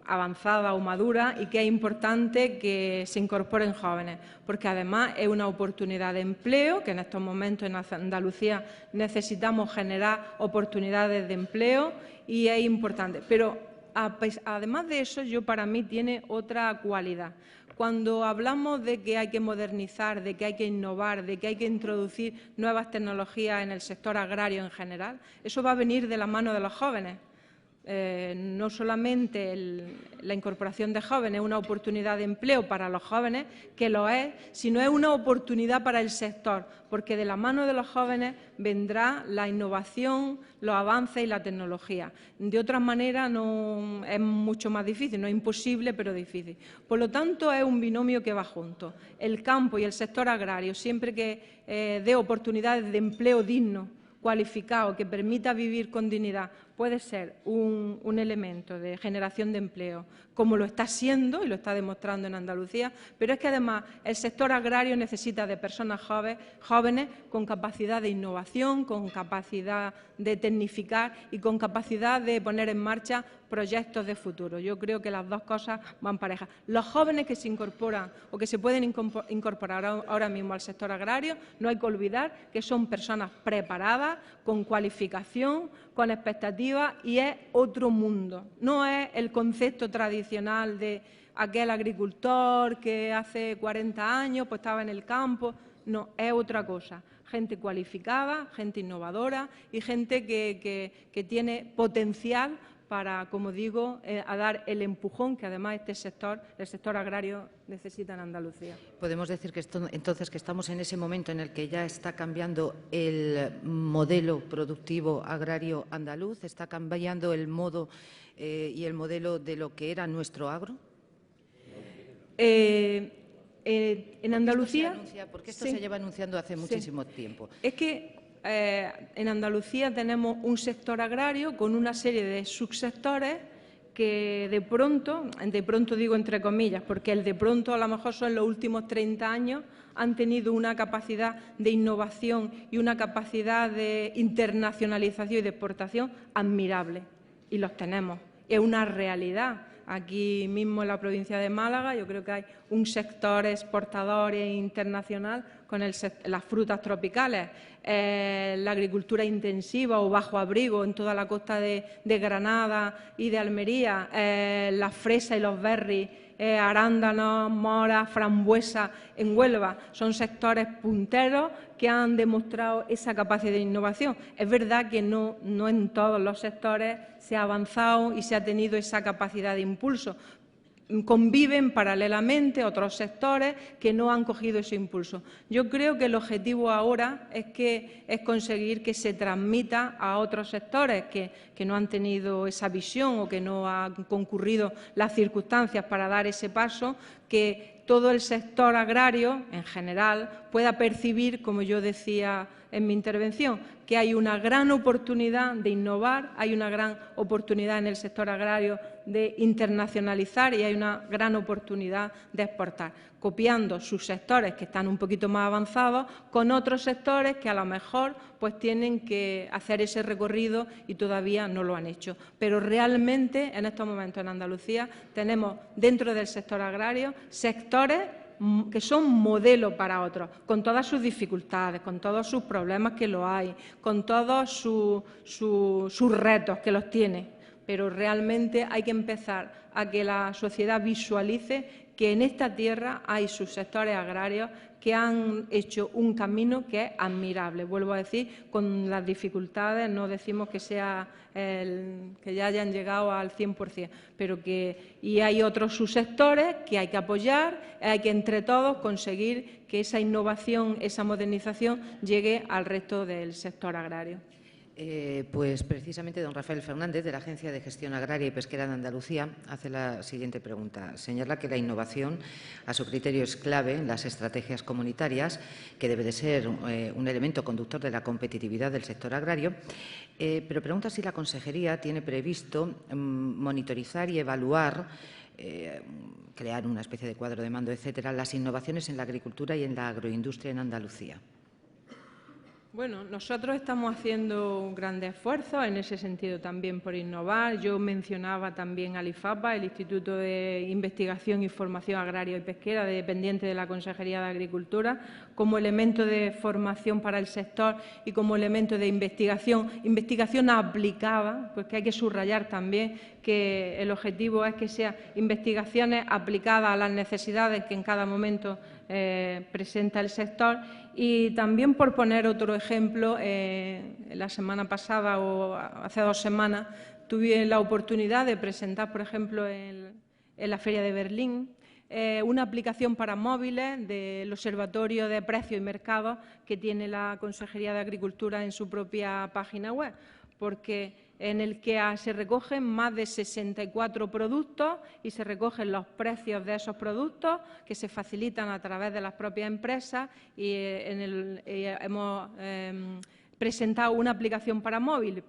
avanzada o madura y que es importante que se incorporen jóvenes, porque además es una oportunidad de empleo, que en estos momentos en Andalucía necesitamos generar oportunidades de empleo y es importante. Pero además de eso, para mí tiene otra cualidad. Cuando hablamos de que hay que modernizar, de que hay que innovar, de que hay que introducir nuevas tecnologías en el sector agrario en general, eso va a venir de la mano de los jóvenes. no solamente la incorporación de jóvenes es una oportunidad de empleo para los jóvenes, que lo es, sino es una oportunidad para el sector, porque de la mano de los jóvenes vendrá la innovación, los avances y la tecnología. De otra manera no es mucho más difícil, no es imposible, pero difícil. Por lo tanto, es un binomio que va junto. El campo y el sector agrario, siempre que dé oportunidades de empleo digno, cualificado, que permita vivir con dignidad, puede ser un elemento de generación de empleo, como lo está siendo y lo está demostrando en Andalucía, pero es que además el sector agrario necesita de personas jóvenes con capacidad de innovación, con capacidad de tecnificar y con capacidad de poner en marcha proyectos de futuro. Yo creo que las dos cosas van parejas. Los jóvenes que se incorporan o que se pueden incorporar ahora mismo al sector agrario, no hay que olvidar que son personas preparadas, con cualificación, con expectativas, y es otro mundo. No es el concepto tradicional de aquel agricultor que hace 40 años pues estaba en el campo. No, es otra cosa. Gente cualificada, gente innovadora y gente que tiene potencial para, como digo, a dar el empujón que además el sector agrario, necesita en Andalucía. Podemos decir que entonces que estamos en ese momento en el que ya está cambiando el modelo productivo agrario andaluz, está cambiando el modo y el modelo de lo que era nuestro agro. En Andalucía, porque esto se lleva anunciando hace muchísimo tiempo. Es que en Andalucía tenemos un sector agrario con una serie de subsectores que de pronto digo entre comillas, porque el de pronto a lo mejor son los últimos 30 años, han tenido una capacidad de innovación y una capacidad de internacionalización y de exportación admirable. Y los tenemos. Es una realidad. Aquí mismo en la provincia de Málaga yo creo que hay un sector exportador e internacional con las frutas tropicales, la agricultura intensiva o bajo abrigo en toda la costa de Granada y de Almería, las fresas y los berries, arándanos, moras, frambuesas en Huelva. Son sectores punteros que han demostrado esa capacidad de innovación. Es verdad que no en todos los sectores se ha avanzado y se ha tenido esa capacidad de impulso. Conviven paralelamente otros sectores que no han cogido ese impulso. Yo creo que el objetivo ahora es conseguir que se transmita a otros sectores que no han tenido esa visión o que no han concurrido las circunstancias para dar ese paso, que todo el sector agrario en general pueda percibir, como yo decía en mi intervención, que hay una gran oportunidad de innovar, hay una gran oportunidad en el sector agrario de internacionalizar y hay una gran oportunidad de exportar, copiando sus sectores que están un poquito más avanzados con otros sectores que a lo mejor pues tienen que hacer ese recorrido y todavía no lo han hecho. Pero realmente en estos momentos en Andalucía tenemos dentro del sector agrario sectores que son modelo para otros, con todas sus dificultades, con todos sus problemas que lo hay, con todos sus retos que los tiene. Pero realmente hay que empezar a que la sociedad visualice que en esta tierra hay subsectores agrarios que han hecho un camino que es admirable. Vuelvo a decir, con las dificultades, no decimos que sea que ya hayan llegado al 100%, pero y hay otros subsectores que hay que apoyar, hay que entre todos conseguir que esa innovación, esa modernización llegue al resto del sector agrario. Pues precisamente don Rafael Fernández, de la Agencia de Gestión Agraria y Pesquera de Andalucía, hace la siguiente pregunta. Señala que la innovación, a su criterio, es clave en las estrategias comunitarias, que debe de ser un elemento conductor de la competitividad del sector agrario, pero pregunta si la Consejería tiene previsto monitorizar y evaluar, crear una especie de cuadro de mando, etcétera, las innovaciones en la agricultura y en la agroindustria en Andalucía. Bueno, nosotros estamos haciendo grandes esfuerzos en ese sentido también por innovar. Yo mencionaba también al IFAPA, el Instituto de Investigación y Formación Agraria y Pesquera, dependiente de la Consejería de Agricultura, como elemento de formación para el sector y como elemento de investigación aplicada, porque hay que subrayar también que el objetivo es que sean investigaciones aplicadas a las necesidades que en cada momento presenta el sector. Y también, por poner otro ejemplo, la semana pasada o hace 2 semanas tuve la oportunidad de presentar, por ejemplo, en la Feria de Berlín, una aplicación para móviles del Observatorio de Precios y Mercados que tiene la Consejería de Agricultura en su propia página web, porque en el que se recogen más de 64 productos y se recogen los precios de esos productos que se facilitan a través de las propias empresas y hemos presentado una aplicación para móvil,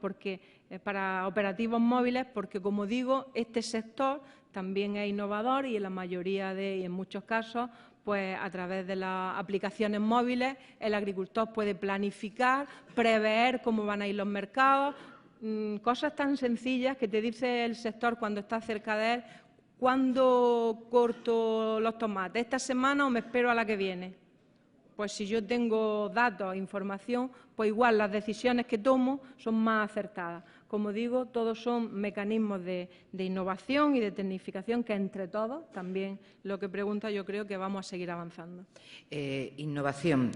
para operativos móviles, porque, como digo, este sector también es innovador y en la mayoría y en muchos casos, pues a través de las aplicaciones móviles el agricultor puede planificar, prever cómo van a ir los mercados, cosas tan sencillas que te dice el sector cuando está cerca de él: ¿cuándo corto los tomates? ¿Esta semana o me espero a la que viene? Pues si yo tengo datos, información, pues igual las decisiones que tomo son más acertadas. Como digo, todos son mecanismos de innovación y de tecnificación que entre todos, también lo que pregunta, yo creo que vamos a seguir avanzando. Innovación,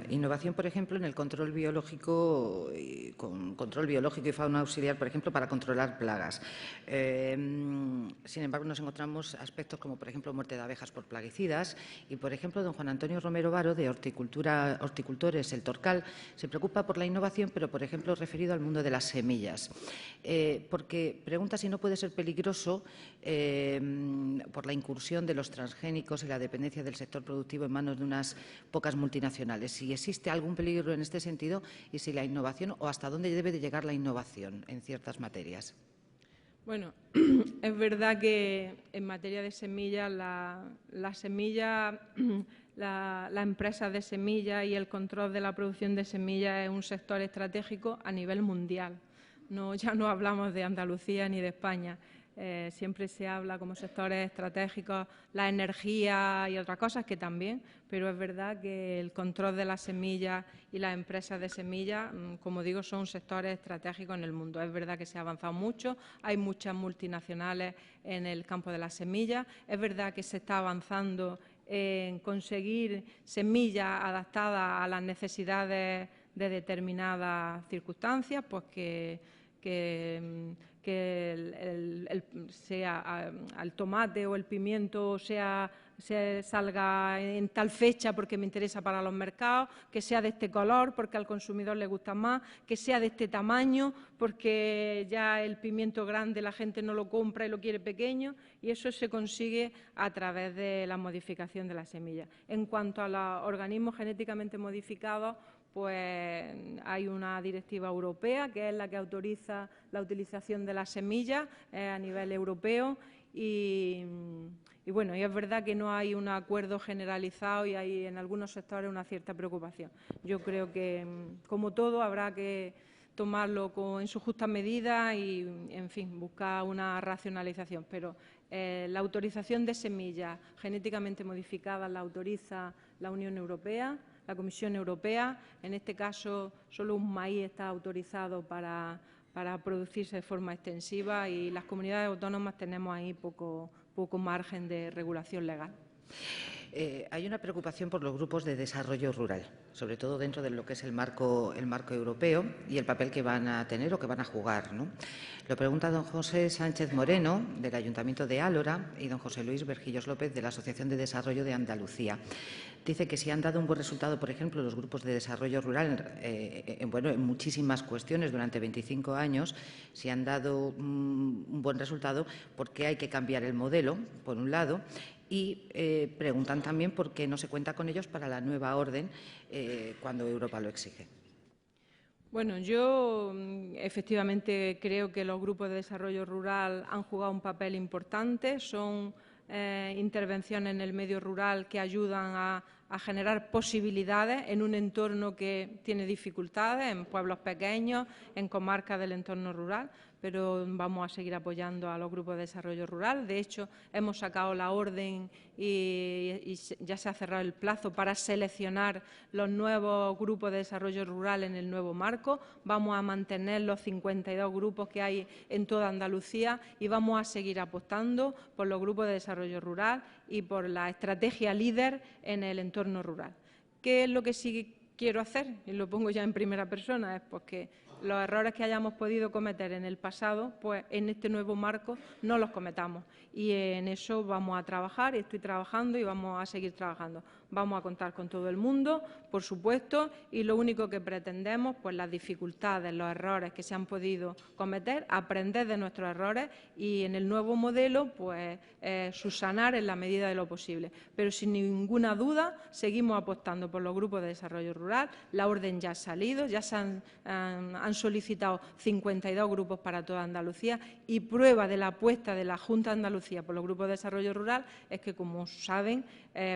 por ejemplo, en el control biológico, con control biológico y fauna auxiliar, por ejemplo, para controlar plagas. Sin embargo, nos encontramos aspectos como, por ejemplo, muerte de abejas por plaguicidas y, por ejemplo, don Juan Antonio Romero Varo, de Horticultores El Torcal, se preocupa por la innovación, pero, por ejemplo, referido al mundo de las semillas. Porque pregunta si no puede ser peligroso por la incursión de los transgénicos y la dependencia del sector productivo en manos de unas pocas multinacionales. Si existe algún peligro en este sentido y si la innovación, o hasta dónde debe de llegar la innovación en ciertas materias. Bueno, es verdad que en materia de semillas, la empresa de semillas y el control de la producción de semillas es un sector estratégico a nivel mundial. Ya no hablamos de Andalucía ni de España. Siempre se habla como sectores estratégicos, la energía y otras cosas que también, pero es verdad que el control de las semillas y las empresas de semillas, como digo, son sectores estratégicos en el mundo. Es verdad que se ha avanzado mucho, hay muchas multinacionales en el campo de las semillas, es verdad que se está avanzando en conseguir semillas adaptadas a las necesidades de determinadas circunstancias, pues que el tomate o el pimiento salga en tal fecha porque me interesa para los mercados, que sea de este color porque al consumidor le gusta más, que sea de este tamaño porque ya el pimiento grande la gente no lo compra y lo quiere pequeño, y eso se consigue a través de la modificación de las semillas. En cuanto a los organismos genéticamente modificados, pues hay una directiva europea que es la que autoriza la utilización de las semillas a nivel europeo y bueno, y es verdad que no hay un acuerdo generalizado y hay en algunos sectores una cierta preocupación. Yo creo que, como todo, habrá que tomarlo en su justa medida y, en fin, buscar una racionalización. Pero la autorización de semillas genéticamente modificadas la autoriza la Unión Europea, la Comisión Europea. En este caso, solo un maíz está autorizado para producirse de forma extensiva y las comunidades autónomas tenemos ahí poco margen de regulación legal. Hay una preocupación por los grupos de desarrollo rural, sobre todo dentro de lo que es el marco europeo y el papel que van a tener o que van a jugar, ¿no? Lo pregunta don José Sánchez Moreno, del Ayuntamiento de Álora, y don José Luis Vergillos López, de la Asociación de Desarrollo de Andalucía. Dice que si han dado un buen resultado, por ejemplo, los grupos de desarrollo rural, en muchísimas cuestiones durante 25 años, si han dado un buen resultado, ¿por qué hay que cambiar el modelo, por un lado? Y preguntan también por qué no se cuenta con ellos para la nueva orden cuando Europa lo exige. Bueno, yo efectivamente creo que los grupos de desarrollo rural han jugado un papel importante. Son intervenciones en el medio rural que ayudan a generar posibilidades en un entorno que tiene dificultades, en pueblos pequeños, en comarcas del entorno rural. pero vamos a seguir apoyando a los grupos de desarrollo rural. De hecho, hemos sacado la orden y ya se ha cerrado el plazo para seleccionar los nuevos grupos de desarrollo rural en el nuevo marco. Vamos a mantener los 52 grupos que hay en toda Andalucía y vamos a seguir apostando por los grupos de desarrollo rural y por la estrategia líder en el entorno rural. ¿Qué es lo que sí quiero hacer? Y lo pongo ya en primera persona, es pues que los errores que hayamos podido cometer en el pasado, pues en este nuevo marco no los cometamos. Y en eso vamos a trabajar, y estoy trabajando y vamos a seguir trabajando. Vamos a contar con todo el mundo, por supuesto, y lo único que pretendemos, pues las dificultades, los errores que se han podido cometer, aprender de nuestros errores y en el nuevo modelo, pues subsanar en la medida de lo posible. Pero sin ninguna duda seguimos apostando por los grupos de desarrollo rural. La orden ya ha salido, ya se han solicitado 52 grupos para toda Andalucía y prueba de la apuesta de la Junta de Andalucía por los grupos de desarrollo rural es que, como saben,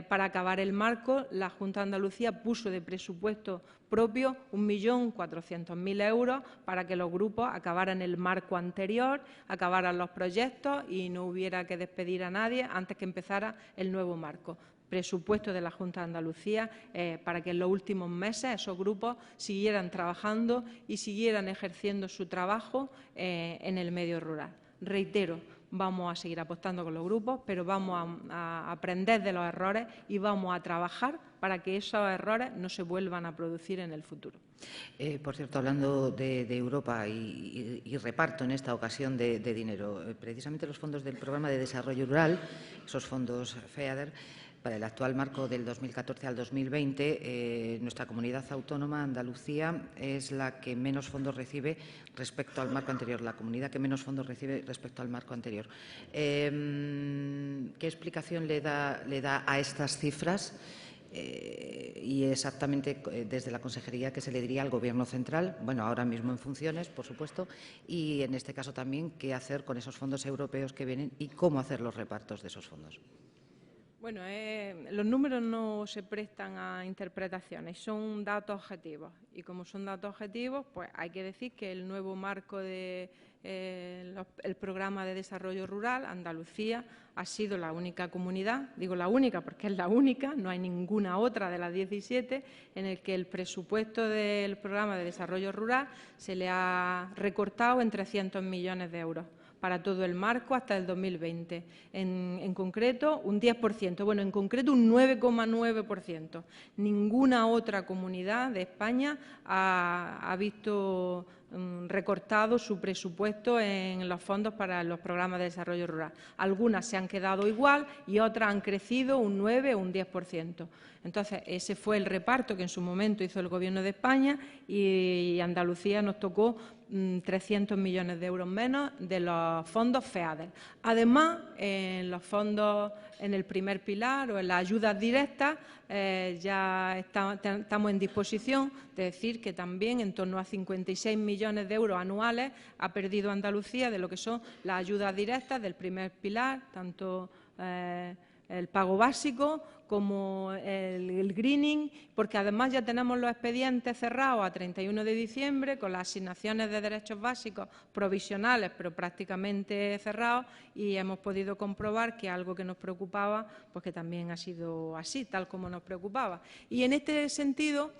para acabar el marco, la Junta de Andalucía puso de presupuesto propio 1.400.000 euros para que los grupos acabaran el marco anterior, acabaran los proyectos y no hubiera que despedir a nadie antes que empezara el nuevo marco. Presupuesto de la Junta de Andalucía para que en los últimos meses esos grupos siguieran trabajando y siguieran ejerciendo su trabajo en el medio rural. Reitero, vamos a seguir apostando con los grupos, pero vamos a aprender de los errores y vamos a trabajar para que esos errores no se vuelvan a producir en el futuro. Por cierto, hablando de Europa y reparto en esta ocasión de dinero, precisamente los fondos del Programa de Desarrollo Rural, esos fondos FEADER, para el actual marco del 2014 al 2020, nuestra comunidad autónoma, Andalucía, es la que menos fondos recibe respecto al marco anterior, la comunidad que menos fondos recibe respecto al marco anterior. ¿Qué explicación le da a estas cifras? Y exactamente desde la Consejería que se le diría al Gobierno central, bueno, ahora mismo en funciones, por supuesto, y en este caso también qué hacer con esos fondos europeos que vienen y cómo hacer los repartos de esos fondos. Bueno, los números no se prestan a interpretaciones, son datos objetivos. Y como son datos objetivos, pues hay que decir que el nuevo marco del Programa de Desarrollo Rural, Andalucía, ha sido la única comunidad, digo la única porque es la única, no hay ninguna otra de las 17, en el que el presupuesto del Programa de Desarrollo Rural se le ha recortado en 300 millones de euros. Para todo el marco hasta el 2020. En concreto, un 10%. Bueno, en concreto, un 9,9%. Ninguna otra comunidad de España ha visto recortado su presupuesto en los fondos para los programas de desarrollo rural. Algunas se han quedado igual y otras han crecido un 9 o un 10%. Entonces, ese fue el reparto que en su momento hizo el Gobierno de España y Andalucía nos tocó 300 millones de euros menos de los fondos FEADER. Además, en los fondos en el primer pilar o en las ayudas directas ya estamos en disposición de decir que también en torno a 56 millones de euros anuales ha perdido Andalucía de lo que son las ayudas directas del primer pilar, tanto el pago básico como el greening, porque además ya tenemos los expedientes cerrados a 31 de diciembre con las asignaciones de derechos básicos provisionales, pero prácticamente cerrados, y hemos podido comprobar que algo que nos preocupaba, pues que también ha sido así, tal como nos preocupaba. Y en este sentido,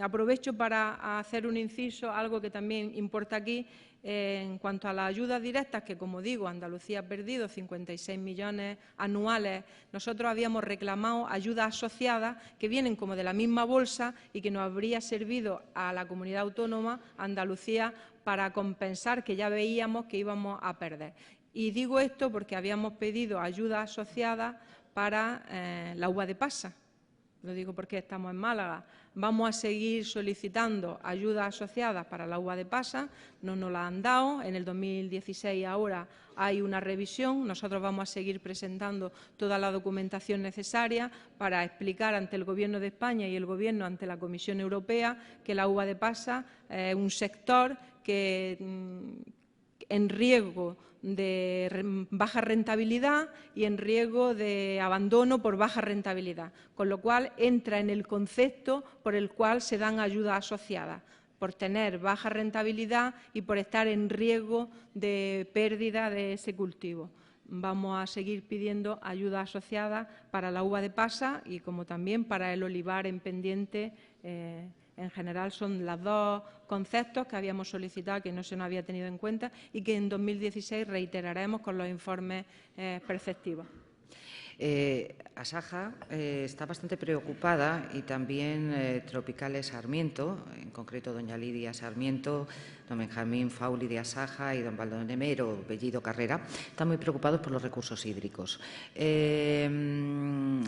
aprovecho para hacer un inciso, algo que también importa aquí, en cuanto a las ayudas directas, que como digo, Andalucía ha perdido 56 millones anuales, nosotros habíamos reclamado ayudas asociadas que vienen como de la misma bolsa y que nos habría servido a la comunidad autónoma, Andalucía, para compensar que ya veíamos que íbamos a perder. Y digo esto porque habíamos pedido ayudas asociadas para la uva de pasa. Lo digo porque estamos en Málaga. Vamos a seguir solicitando ayudas asociadas para la uva de pasa, no nos la han dado. En el 2016 ahora hay una revisión. Nosotros vamos a seguir presentando toda la documentación necesaria para explicar ante el Gobierno de España y el Gobierno ante la Comisión Europea que la uva de pasa es un sector que en riesgo de baja rentabilidad y en riesgo de abandono por baja rentabilidad, con lo cual entra en el concepto por el cual se dan ayudas asociadas. por tener baja rentabilidad y por estar en riesgo de pérdida de ese cultivo. Vamos a seguir pidiendo ayuda asociada para la uva de pasa y como también para el olivar en pendiente. En general son los dos conceptos que habíamos solicitado que no se nos había tenido en cuenta y que en 2016 reiteraremos con los informes perceptivos. Asaja está bastante preocupada y también Tropicales Sarmiento, en concreto doña Lidia Sarmiento, don Benjamín Fauli de Asaja y don Baldomero Bellido Carrera, están muy preocupados por los recursos hídricos. En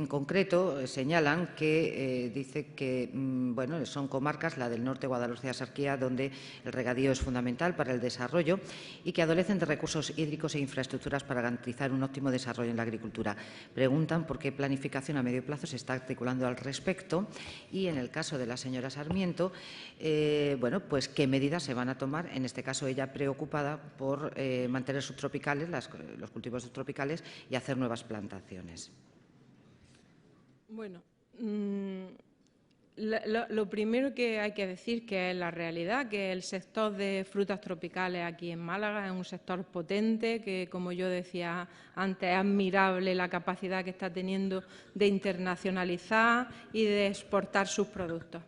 concreto señalan que dice que bueno, son comarcas, la del norte, Guadalhorce y Axarquía, donde el regadío es fundamental para el desarrollo y que adolecen de recursos hídricos e infraestructuras para garantizar un óptimo desarrollo en la agricultura. Preguntan por qué planificación a medio plazo se está articulando al respecto y, en el caso de la señora Sarmiento, bueno, pues qué medidas se van a tomar, en este caso ella preocupada por mantener subtropicales, los cultivos subtropicales y hacer nuevas plantaciones. Bueno, lo primero que hay que decir que es la realidad, que el sector de frutas tropicales aquí en Málaga es un sector potente, que como yo decía antes es admirable la capacidad que está teniendo de internacionalizar y de exportar sus productos.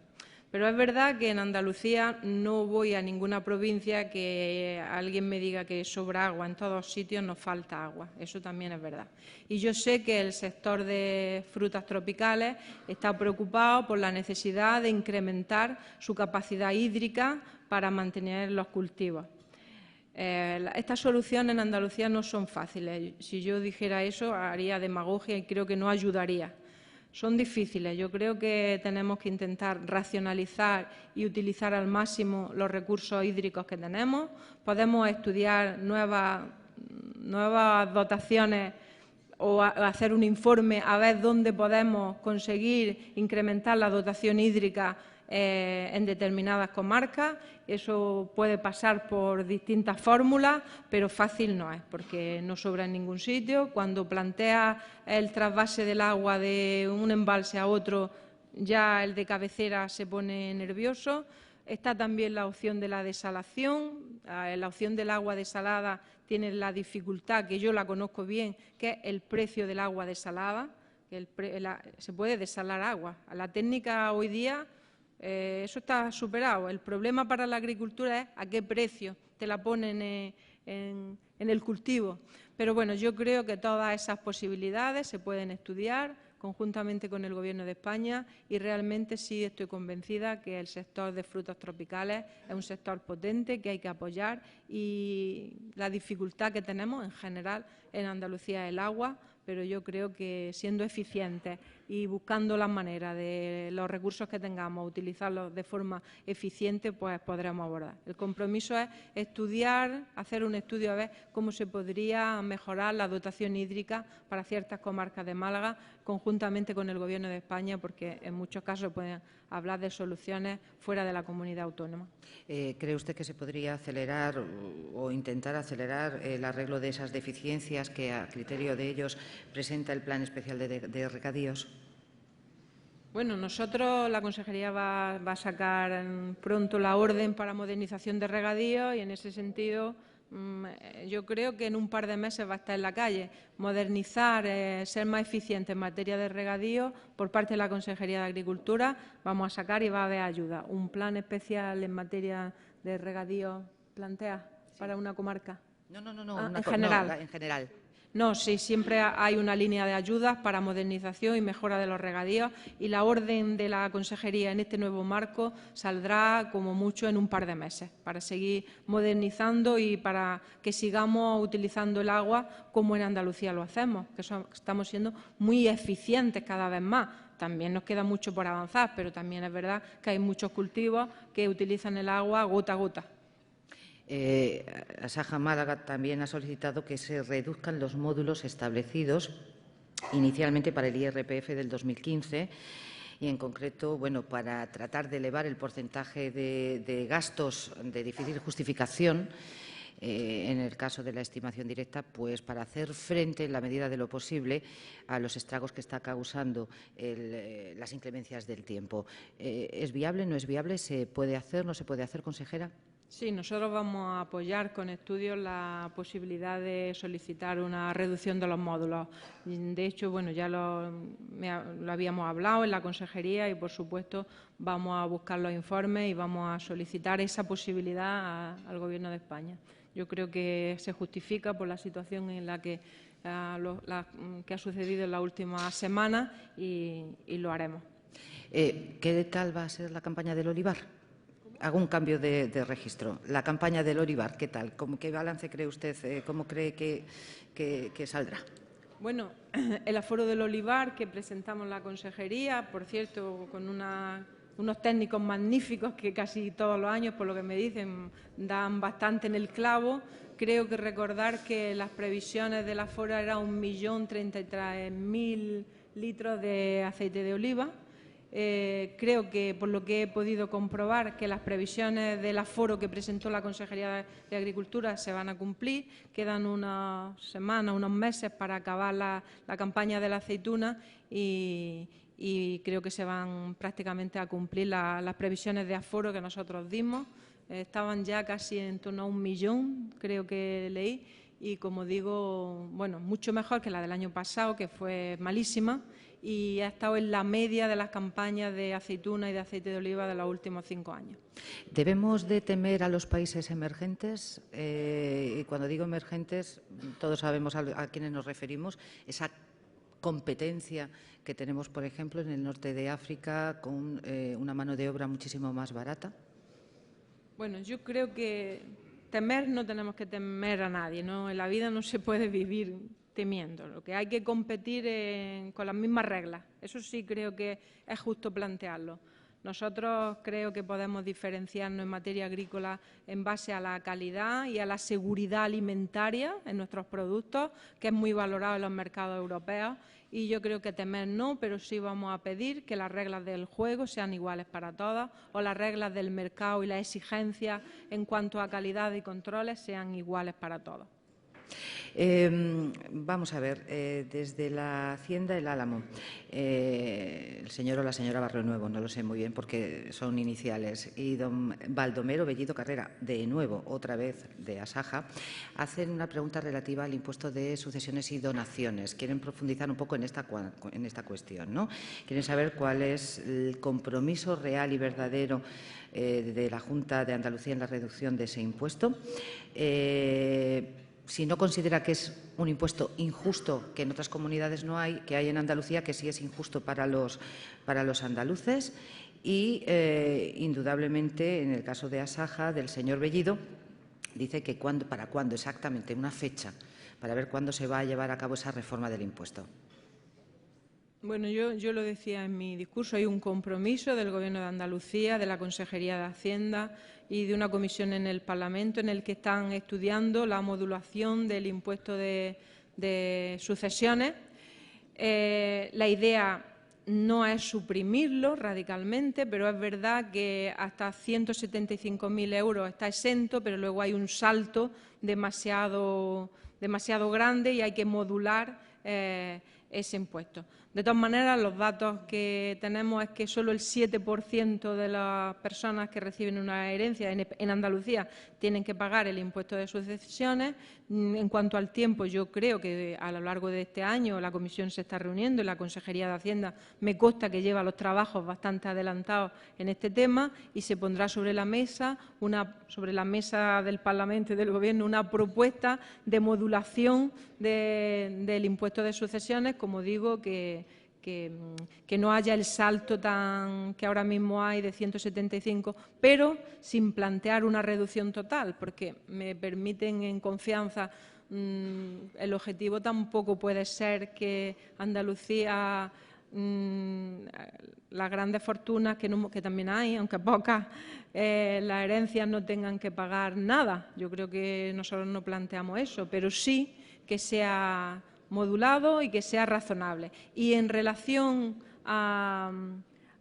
Pero es verdad que en Andalucía no voy a ninguna provincia que alguien me diga que sobra agua. En todos sitios nos falta agua. Eso también es verdad. Y yo sé que el sector de frutas tropicales está preocupado por la necesidad de incrementar su capacidad hídrica para mantener los cultivos. Estas soluciones en Andalucía no son fáciles. Si yo dijera eso, haría demagogia y creo que no ayudaría. Son difíciles. Yo creo que tenemos que intentar racionalizar y utilizar al máximo los recursos hídricos que tenemos. Podemos estudiar nuevas dotaciones o hacer un informe a ver dónde podemos conseguir incrementar la dotación hídrica en determinadas comarcas. Eso puede pasar por distintas fórmulas, pero fácil no es, porque no sobra en ningún sitio. Cuando plantea el trasvase del agua de un embalse a otro, ya el de cabecera se pone nervioso. Está también la opción de la desalación. La opción del agua desalada tiene la dificultad, que yo la conozco bien, que es el precio del agua desalada. Se puede desalar agua. La técnica hoy día, eso está superado. El problema para la agricultura es a qué precio te la ponen en el cultivo. Pero bueno, yo creo que todas esas posibilidades se pueden estudiar conjuntamente con el Gobierno de España y realmente sí estoy convencida que el sector de frutos tropicales es un sector potente que hay que apoyar y la dificultad que tenemos en general en Andalucía es el agua, pero yo creo que siendo eficientes y buscando las maneras de los recursos que tengamos, utilizarlos de forma eficiente, pues podremos abordar. El compromiso es estudiar, hacer un estudio a ver cómo se podría mejorar la dotación hídrica para ciertas comarcas de Málaga, conjuntamente con el Gobierno de España, porque en muchos casos pueden hablar de soluciones fuera de la comunidad autónoma. ¿Cree usted que se podría acelerar o intentar acelerar el arreglo de esas deficiencias que, a criterio de ellos, presenta el Plan Especial de Regadíos? Bueno, nosotros, la Consejería va a sacar pronto la orden para modernización de regadíos y, en ese sentido, yo creo que en un par de meses va a estar en la calle. Modernizar, ser más eficiente en materia de regadío por parte de la Consejería de Agricultura, vamos a sacar y va a haber ayuda. ¿Un plan especial en materia de regadío plantea para una comarca? No, en general. No, en general. No, sí, siempre hay una línea de ayudas para modernización y mejora de los regadíos y la orden de la Consejería en este nuevo marco saldrá como mucho en un par de meses para seguir modernizando y para que sigamos utilizando el agua como en Andalucía lo hacemos, que estamos siendo muy eficientes cada vez más. También nos queda mucho por avanzar, pero también es verdad que hay muchos cultivos que utilizan el agua gota a gota. Asaja Málaga también ha solicitado que se reduzcan los módulos establecidos inicialmente para el IRPF del 2015 y, en concreto, bueno, para tratar de elevar el porcentaje de gastos de difícil justificación en el caso de la estimación directa, pues para hacer frente, en la medida de lo posible, a los estragos que está causando las inclemencias del tiempo. ¿Es viable, no es viable? ¿Se puede hacer, no se puede hacer, consejera? Sí, nosotros vamos a apoyar con estudios la posibilidad de solicitar una reducción de los módulos. De hecho, bueno, ya lo habíamos hablado en la consejería y, por supuesto, vamos a buscar los informes y vamos a solicitar esa posibilidad al Gobierno de España. Yo creo que se justifica por la situación en la que ha sucedido en la última semana y lo haremos. ¿Qué tal va a ser la campaña del olivar? Hago un cambio de registro. La campaña del olivar, ¿qué tal? ¿Qué balance cree usted? ¿Cómo cree que saldrá? Bueno, el aforo del olivar que presentamos en la consejería, por cierto, con unos técnicos magníficos que casi todos los años, por lo que me dicen, dan bastante en el clavo. Creo que recordar que las previsiones del aforo eran 1.033.000 litros de aceite de oliva. Creo que, por lo que he podido comprobar, que las previsiones del aforo que presentó la Consejería de Agricultura se van a cumplir. Quedan unas semanas, unos meses para acabar la campaña de la aceituna y creo que se van prácticamente a cumplir las previsiones de aforo que nosotros dimos. Estaban ya casi en torno a 1 millón, creo que leí, y como digo, bueno, mucho mejor que la del año pasado, que fue malísima, y ha estado en la media de las campañas de aceituna y de aceite de oliva de los últimos 5 años. ¿Debemos de temer a los países emergentes? Y cuando digo emergentes, todos sabemos a quiénes nos referimos. Esa competencia que tenemos, por ejemplo, en el norte de África con una mano de obra muchísimo más barata. Bueno, yo creo que temer no tenemos que temer a nadie, ¿no? En la vida no se puede vivir temiendo. Lo que hay que competir con las mismas reglas. Eso sí creo que es justo plantearlo. Nosotros creo que podemos diferenciarnos en materia agrícola en base a la calidad y a la seguridad alimentaria en nuestros productos, que es muy valorado en los mercados europeos. Y yo creo que temer no, pero sí vamos a pedir que las reglas del juego sean iguales para todas o las reglas del mercado y las exigencias en cuanto a calidad y controles sean iguales para todos. Vamos a ver, desde la Hacienda El Álamo, el señor o la señora Barrio Nuevo, no lo sé muy bien porque son iniciales, y don Baldomero Bellido Carrera, de nuevo, otra vez de Asaja, hacen una pregunta relativa al impuesto de sucesiones y donaciones. Quieren profundizar un poco en esta cuestión, ¿no? Quieren saber cuál es el compromiso real y verdadero de la Junta de Andalucía en la reducción de ese impuesto. Si no considera que es un impuesto injusto, que en otras comunidades no hay, que hay en Andalucía, que sí es injusto para los andaluces. Y, indudablemente, en el caso de Asaja, del señor Bellido, dice que para cuándo exactamente, una fecha, para ver cuándo se va a llevar a cabo esa reforma del impuesto. Bueno, yo lo decía en mi discurso, hay un compromiso del Gobierno de Andalucía, de la Consejería de Hacienda y de una comisión en el Parlamento en el que están estudiando la modulación del impuesto de sucesiones. La idea no es suprimirlo radicalmente, pero es verdad que hasta 175.000 euros está exento, pero luego hay un salto demasiado grande y hay que modular ese impuesto. De todas maneras, los datos que tenemos es que solo el 7% de las personas que reciben una herencia en Andalucía tienen que pagar el impuesto de sucesiones. En cuanto al tiempo, yo creo que a lo largo de este año la Comisión se está reuniendo y la Consejería de Hacienda me consta que lleva los trabajos bastante adelantados en este tema y se pondrá sobre la mesa del Parlamento y del Gobierno una propuesta de modulación del impuesto de sucesiones, como digo, que no haya el salto que ahora mismo hay de 175, pero sin plantear una reducción total, porque me permiten en confianza, el objetivo tampoco puede ser que Andalucía, las grandes fortunas que también hay, aunque pocas, las herencias no tengan que pagar nada. Yo creo que nosotros no planteamos eso, pero sí que sea modulado y que sea razonable. Y en relación a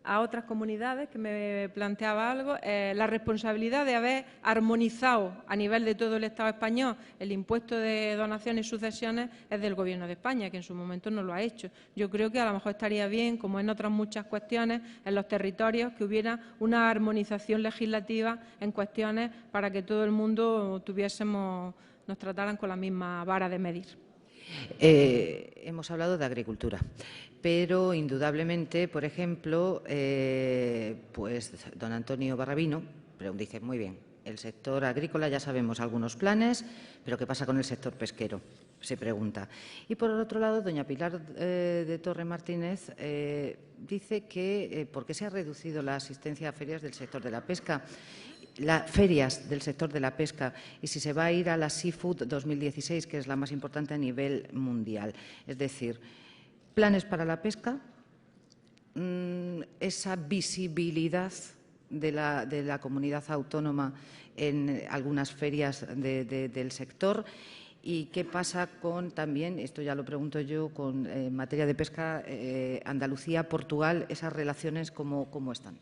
a otras comunidades, que me planteaba algo, la responsabilidad de haber armonizado a nivel de todo el Estado español el impuesto de donaciones y sucesiones es del Gobierno de España, que en su momento no lo ha hecho. Yo creo que a lo mejor estaría bien, como en otras muchas cuestiones, en los territorios, que hubiera una armonización legislativa en cuestiones para que todo el mundo nos trataran con la misma vara de medir. Hemos hablado de agricultura, pero indudablemente, por ejemplo, pues don Antonio Barrabino dice, muy bien, el sector agrícola ya sabemos algunos planes, pero ¿qué pasa con el sector pesquero? Se pregunta. Y por otro lado, doña Pilar de Torre Martínez dice que ¿por qué se ha reducido la asistencia a ferias del sector de la pesca? Las ferias del sector de la pesca y si se va a ir a la Seafood 2016, que es la más importante a nivel mundial. Es decir, planes para la pesca, esa visibilidad de la comunidad autónoma en algunas ferias del sector. ¿Y qué pasa con también, esto ya lo pregunto yo, con materia de pesca, Andalucía, Portugal, esas relaciones, cómo están?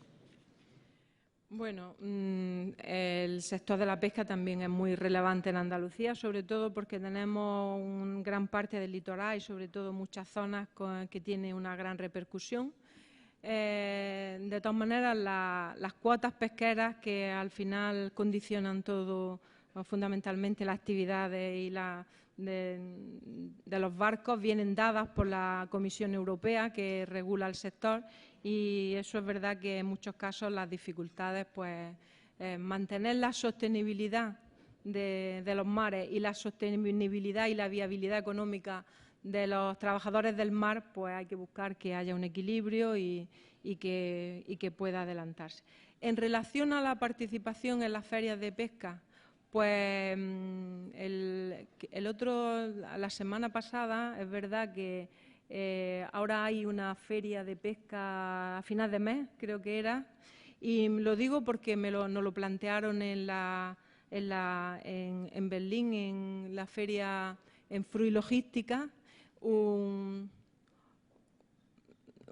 Bueno, el sector de la pesca también es muy relevante en Andalucía, sobre todo porque tenemos una gran parte del litoral y sobre todo muchas zonas que tienen una gran repercusión. De todas maneras, las cuotas pesqueras que al final condicionan todo, fundamentalmente las actividades y de los barcos, vienen dadas por la Comisión Europea, que regula el sector, y eso es verdad que en muchos casos las dificultades, pues mantener la sostenibilidad de los mares y la sostenibilidad y la viabilidad económica de los trabajadores del mar, pues hay que buscar que haya un equilibrio y que pueda adelantarse. En relación a la participación en las ferias de pesca, pues la semana pasada es verdad que ahora hay una feria de pesca a final de mes, creo que era, y lo digo porque nos lo plantearon en Berlín, en la feria en Fruilogística,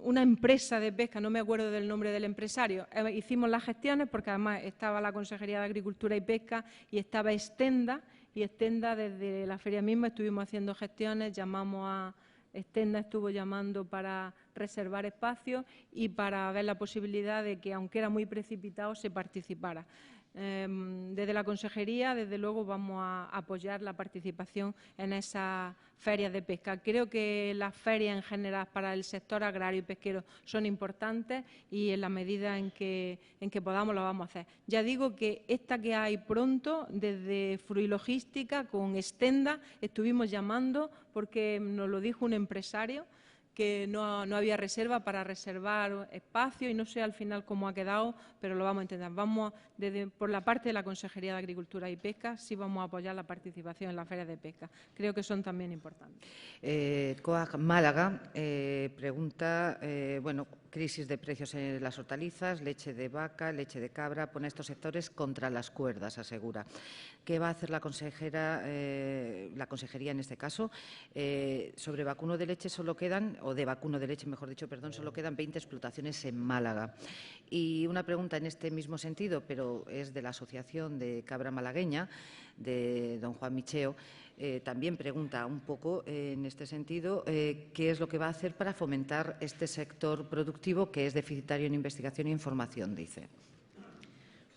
una empresa de pesca, no me acuerdo del nombre del empresario. Hicimos las gestiones porque además estaba la Consejería de Agricultura y Pesca y estaba Extenda, y Extenda desde la feria misma estuvimos haciendo gestiones, llamamos a Extenda, estuvo llamando para reservar espacios y para ver la posibilidad de que, aunque era muy precipitado, se participara. Desde la Consejería, desde luego, vamos a apoyar la participación en esas ferias de pesca. Creo que las ferias en general para el sector agrario y pesquero son importantes y en la medida en que podamos lo vamos a hacer. Ya digo que esta que hay pronto, desde Fruilogística con Extenda, estuvimos llamando porque nos lo dijo un empresario que no había reserva para reservar espacio y no sé al final cómo ha quedado, pero lo vamos a intentar. Por la parte de la Consejería de Agricultura y Pesca, sí vamos a apoyar la participación en las ferias de pesca. Creo que son también importantes. COAG Málaga pregunta, crisis de precios en las hortalizas, leche de vaca, leche de cabra, pone estos sectores contra las cuerdas, asegura. ¿Qué va a hacer la Consejería en este caso? Sobre vacuno de leche solo quedan, o de vacuno de leche, mejor dicho, perdón, solo quedan 20 explotaciones en Málaga. Y una pregunta en este mismo sentido, pero es de la Asociación de Cabra Malagueña, de don Juan Micheo, también pregunta un poco en este sentido qué es lo que va a hacer para fomentar este sector productivo que es deficitario en investigación e información, dice.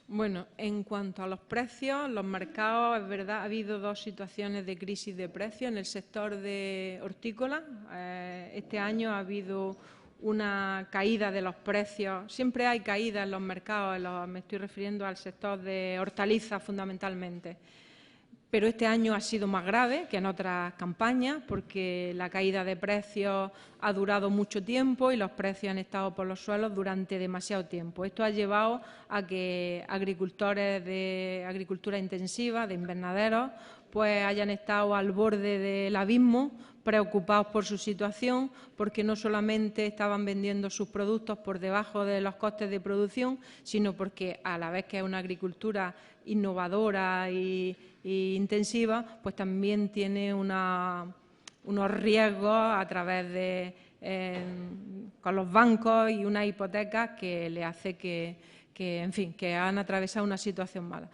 Bueno, en cuanto a los precios, los mercados, es verdad, ha habido dos situaciones de crisis de precios en el sector de hortícola. Este año ha habido una caída de los precios. Siempre hay caídas en los mercados, me estoy refiriendo al sector de hortalizas fundamentalmente. Pero este año ha sido más grave que en otras campañas porque la caída de precios ha durado mucho tiempo y los precios han estado por los suelos durante demasiado tiempo. Esto ha llevado a que agricultores de agricultura intensiva, de invernaderos, pues hayan estado al borde del abismo, preocupados por su situación, porque no solamente estaban vendiendo sus productos por debajo de los costes de producción, sino porque a la vez que es una agricultura innovadora e intensiva, pues también tiene unos riesgos a través de con los bancos y unas hipotecas que le hace en fin, que han atravesado una situación mala.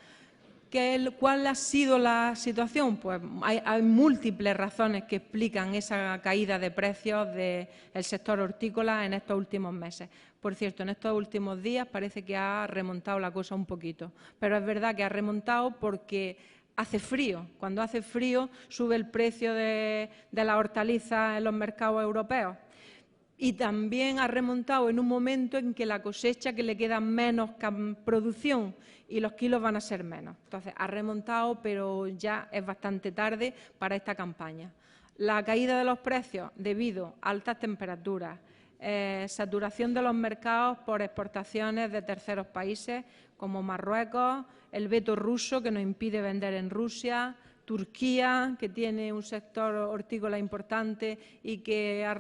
¿Cuál ha sido la situación? Pues hay múltiples razones que explican esa caída de precios del sector hortícola en estos últimos meses. Por cierto, en estos últimos días parece que ha remontado la cosa un poquito, pero es verdad que ha remontado porque hace frío. Cuando hace frío sube el precio de las hortalizas en los mercados europeos. Y también ha remontado en un momento en que la cosecha que le queda menos producción y los kilos van a ser menos. Entonces, ha remontado, pero ya es bastante tarde para esta campaña. La caída de los precios debido a altas temperaturas, saturación de los mercados por exportaciones de terceros países como Marruecos, el veto ruso que nos impide vender en Rusia, Turquía, que tiene un sector hortícola importante y que ha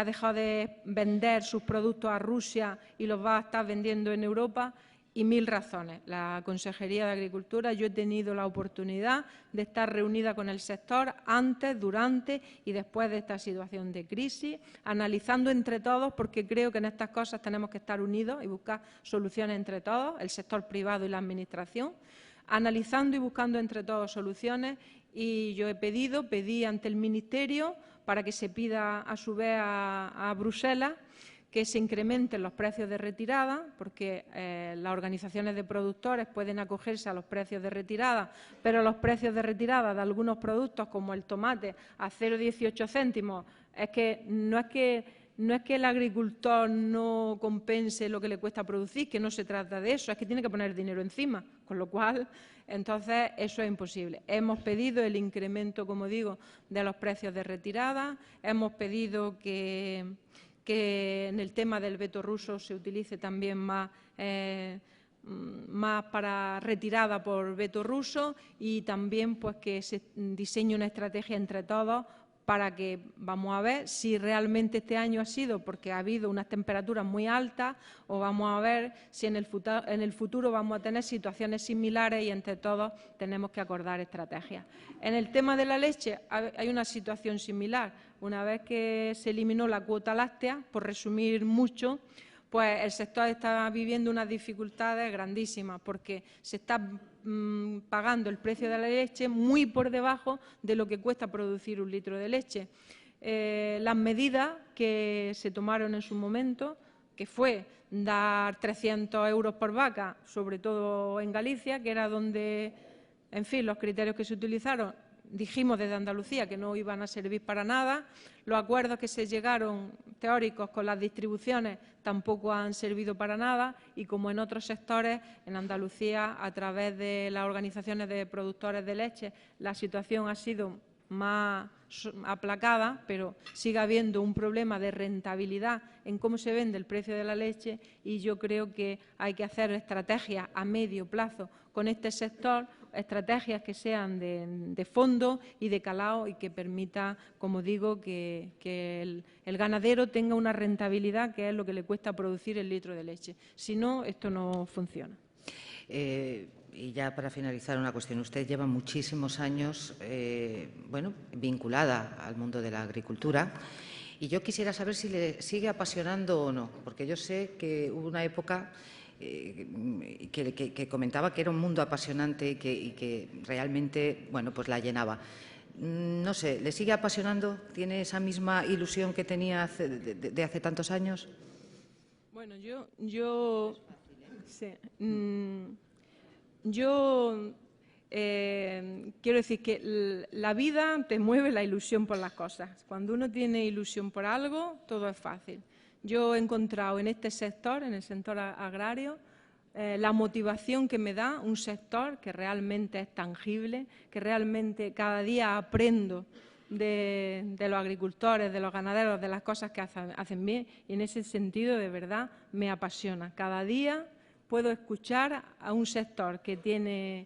dejado de vender sus productos a Rusia y los va a estar vendiendo en Europa, y mil razones. La Consejería de Agricultura, yo he tenido la oportunidad de estar reunida con el sector antes, durante y después de esta situación de crisis, analizando entre todos, porque creo que en estas cosas tenemos que estar unidos y buscar soluciones entre todos, el sector privado y la Administración, analizando y buscando entre todos soluciones, y yo pedí ante el Ministerio para que se pida a su vez a Bruselas que se incrementen los precios de retirada, porque las organizaciones de productores pueden acogerse a los precios de retirada, pero los precios de retirada de algunos productos, como el tomate, a 0,18 céntimos, no es que el agricultor no compense lo que le cuesta producir, que no se trata de eso, es que tiene que poner dinero encima, con lo cual, entonces, eso es imposible. Hemos pedido el incremento, como digo, de los precios de retirada, hemos pedido que en el tema del veto ruso se utilice también más para retirada por veto ruso, y también pues que se diseñe una estrategia entre todos para que, vamos a ver si realmente este año ha sido porque ha habido unas temperaturas muy altas, o vamos a ver si en el futuro vamos a tener situaciones similares y entre todos tenemos que acordar estrategias. En el tema de la leche hay una situación similar. Una vez que se eliminó la cuota láctea, por resumir mucho, pues el sector está viviendo unas dificultades grandísimas porque se está pagando el precio de la leche muy por debajo de lo que cuesta producir un litro de leche. Las medidas que se tomaron en su momento, que fue dar 300 euros por vaca, sobre todo en Galicia, que era donde, en fin, los criterios que se utilizaron, dijimos desde Andalucía que no iban a servir para nada. Los acuerdos que se llegaron teóricos con las distribuciones tampoco han servido para nada, y como en otros sectores, en Andalucía, a través de las organizaciones de productores de leche, la situación ha sido más aplacada, pero sigue habiendo un problema de rentabilidad en cómo se vende el precio de la leche, y yo creo que hay que hacer estrategias a medio plazo con este sector, estrategias que sean de fondo y de calado, y que permita, como digo, que el ganadero tenga una rentabilidad, que es lo que le cuesta producir el litro de leche. Si no, esto no funciona. Y ya para finalizar, una cuestión. Usted lleva muchísimos años vinculada al mundo de la agricultura, y yo quisiera saber si le sigue apasionando o no, porque yo sé que hubo una época que comentaba que era un mundo apasionante y que realmente pues la llenaba. No sé, ¿le sigue apasionando? ¿Tiene esa misma ilusión que tenía de hace tantos años? Bueno, yo quiero decir que la vida te mueve la ilusión por las cosas. Cuando uno tiene ilusión por algo, todo es fácil. Yo he encontrado en este sector, en el sector agrario, la motivación que me da un sector que realmente es tangible, que realmente cada día aprendo de los agricultores, de los ganaderos, de las cosas que hacen bien, y en ese sentido de verdad me apasiona. Cada día puedo escuchar a un sector que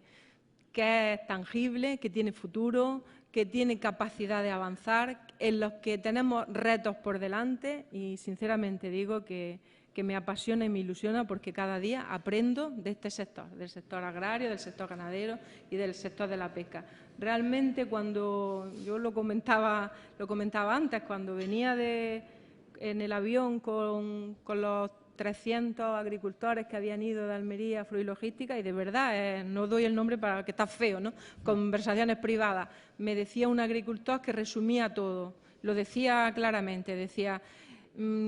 es tangible, que tiene futuro, que tiene capacidad de avanzar, en los que tenemos retos por delante, y sinceramente digo que que me apasiona y me ilusiona porque cada día aprendo de este sector, del sector agrario, del sector ganadero y del sector de la pesca. Realmente, cuando yo lo comentaba antes, cuando venía en el avión con los 300 agricultores que habían ido de Almería a Fruilogística, y de verdad, no doy el nombre para que está feo, ¿no? Conversaciones privadas, me decía un agricultor que resumía todo, lo decía claramente, decía: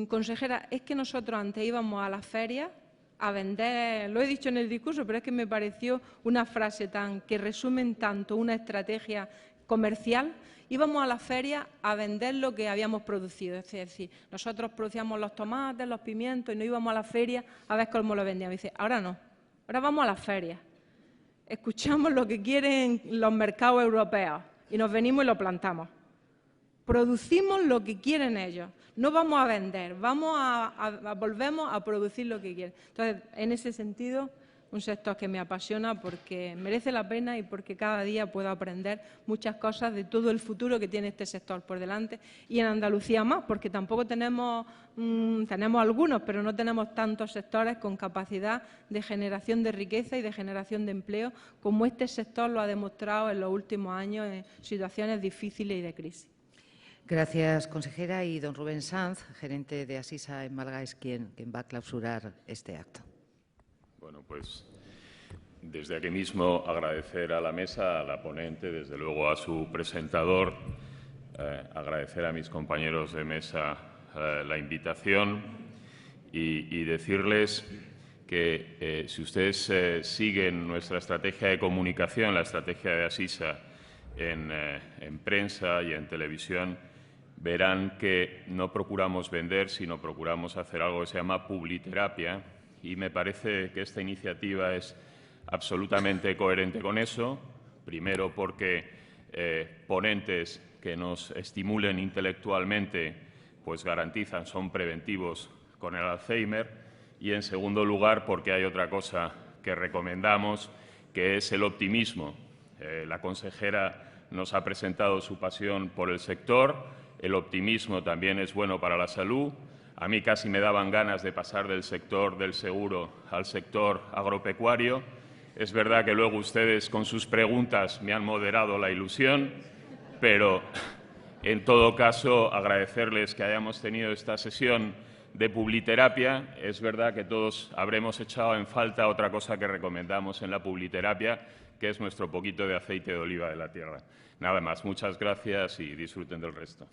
consejera, es que nosotros antes íbamos a las ferias a vender, lo he dicho en el discurso, pero es que me pareció una frase que resumen tanto una estrategia comercial. Íbamos a las ferias a vender lo que habíamos producido, es decir, nosotros producíamos los tomates, los pimientos y no íbamos a las ferias a ver cómo lo vendíamos. Dice, ahora no, ahora vamos a las ferias, escuchamos lo que quieren los mercados europeos y nos venimos y lo plantamos. Producimos lo que quieren ellos, no vamos a vender, volvemos a producir lo que quieren. Entonces, en ese sentido, un sector que me apasiona porque merece la pena y porque cada día puedo aprender muchas cosas de todo el futuro que tiene este sector por delante, y en Andalucía más, porque tampoco tenemos algunos, pero no tenemos tantos sectores con capacidad de generación de riqueza y de generación de empleo como este sector lo ha demostrado en los últimos años en situaciones difíciles y de crisis. Gracias, consejera. Y don Rubén Sanz, gerente de Asisa en Málaga, es quien va a clausurar este acto. Bueno, pues desde aquí mismo agradecer a la mesa, a la ponente, desde luego a su presentador, agradecer a mis compañeros de mesa la invitación y decirles que si ustedes siguen nuestra estrategia de comunicación, la estrategia de Asisa en prensa y en televisión, verán que no procuramos vender, sino procuramos hacer algo que se llama publiterapia, y me parece que esta iniciativa es absolutamente coherente con eso. Primero, porque ponentes que nos estimulen intelectualmente pues garantizan, son preventivos con el Alzheimer, y en segundo lugar, porque hay otra cosa que recomendamos, que es el optimismo. La consejera nos ha presentado su pasión por el sector. El optimismo también es bueno para la salud. A mí casi me daban ganas de pasar del sector del seguro al sector agropecuario. Es verdad que luego ustedes con sus preguntas me han moderado la ilusión, pero en todo caso agradecerles que hayamos tenido esta sesión de publiterapia. Es verdad que todos habremos echado en falta otra cosa que recomendamos en la publiterapia, que es nuestro poquito de aceite de oliva de la tierra. Nada más, muchas gracias y disfruten del resto.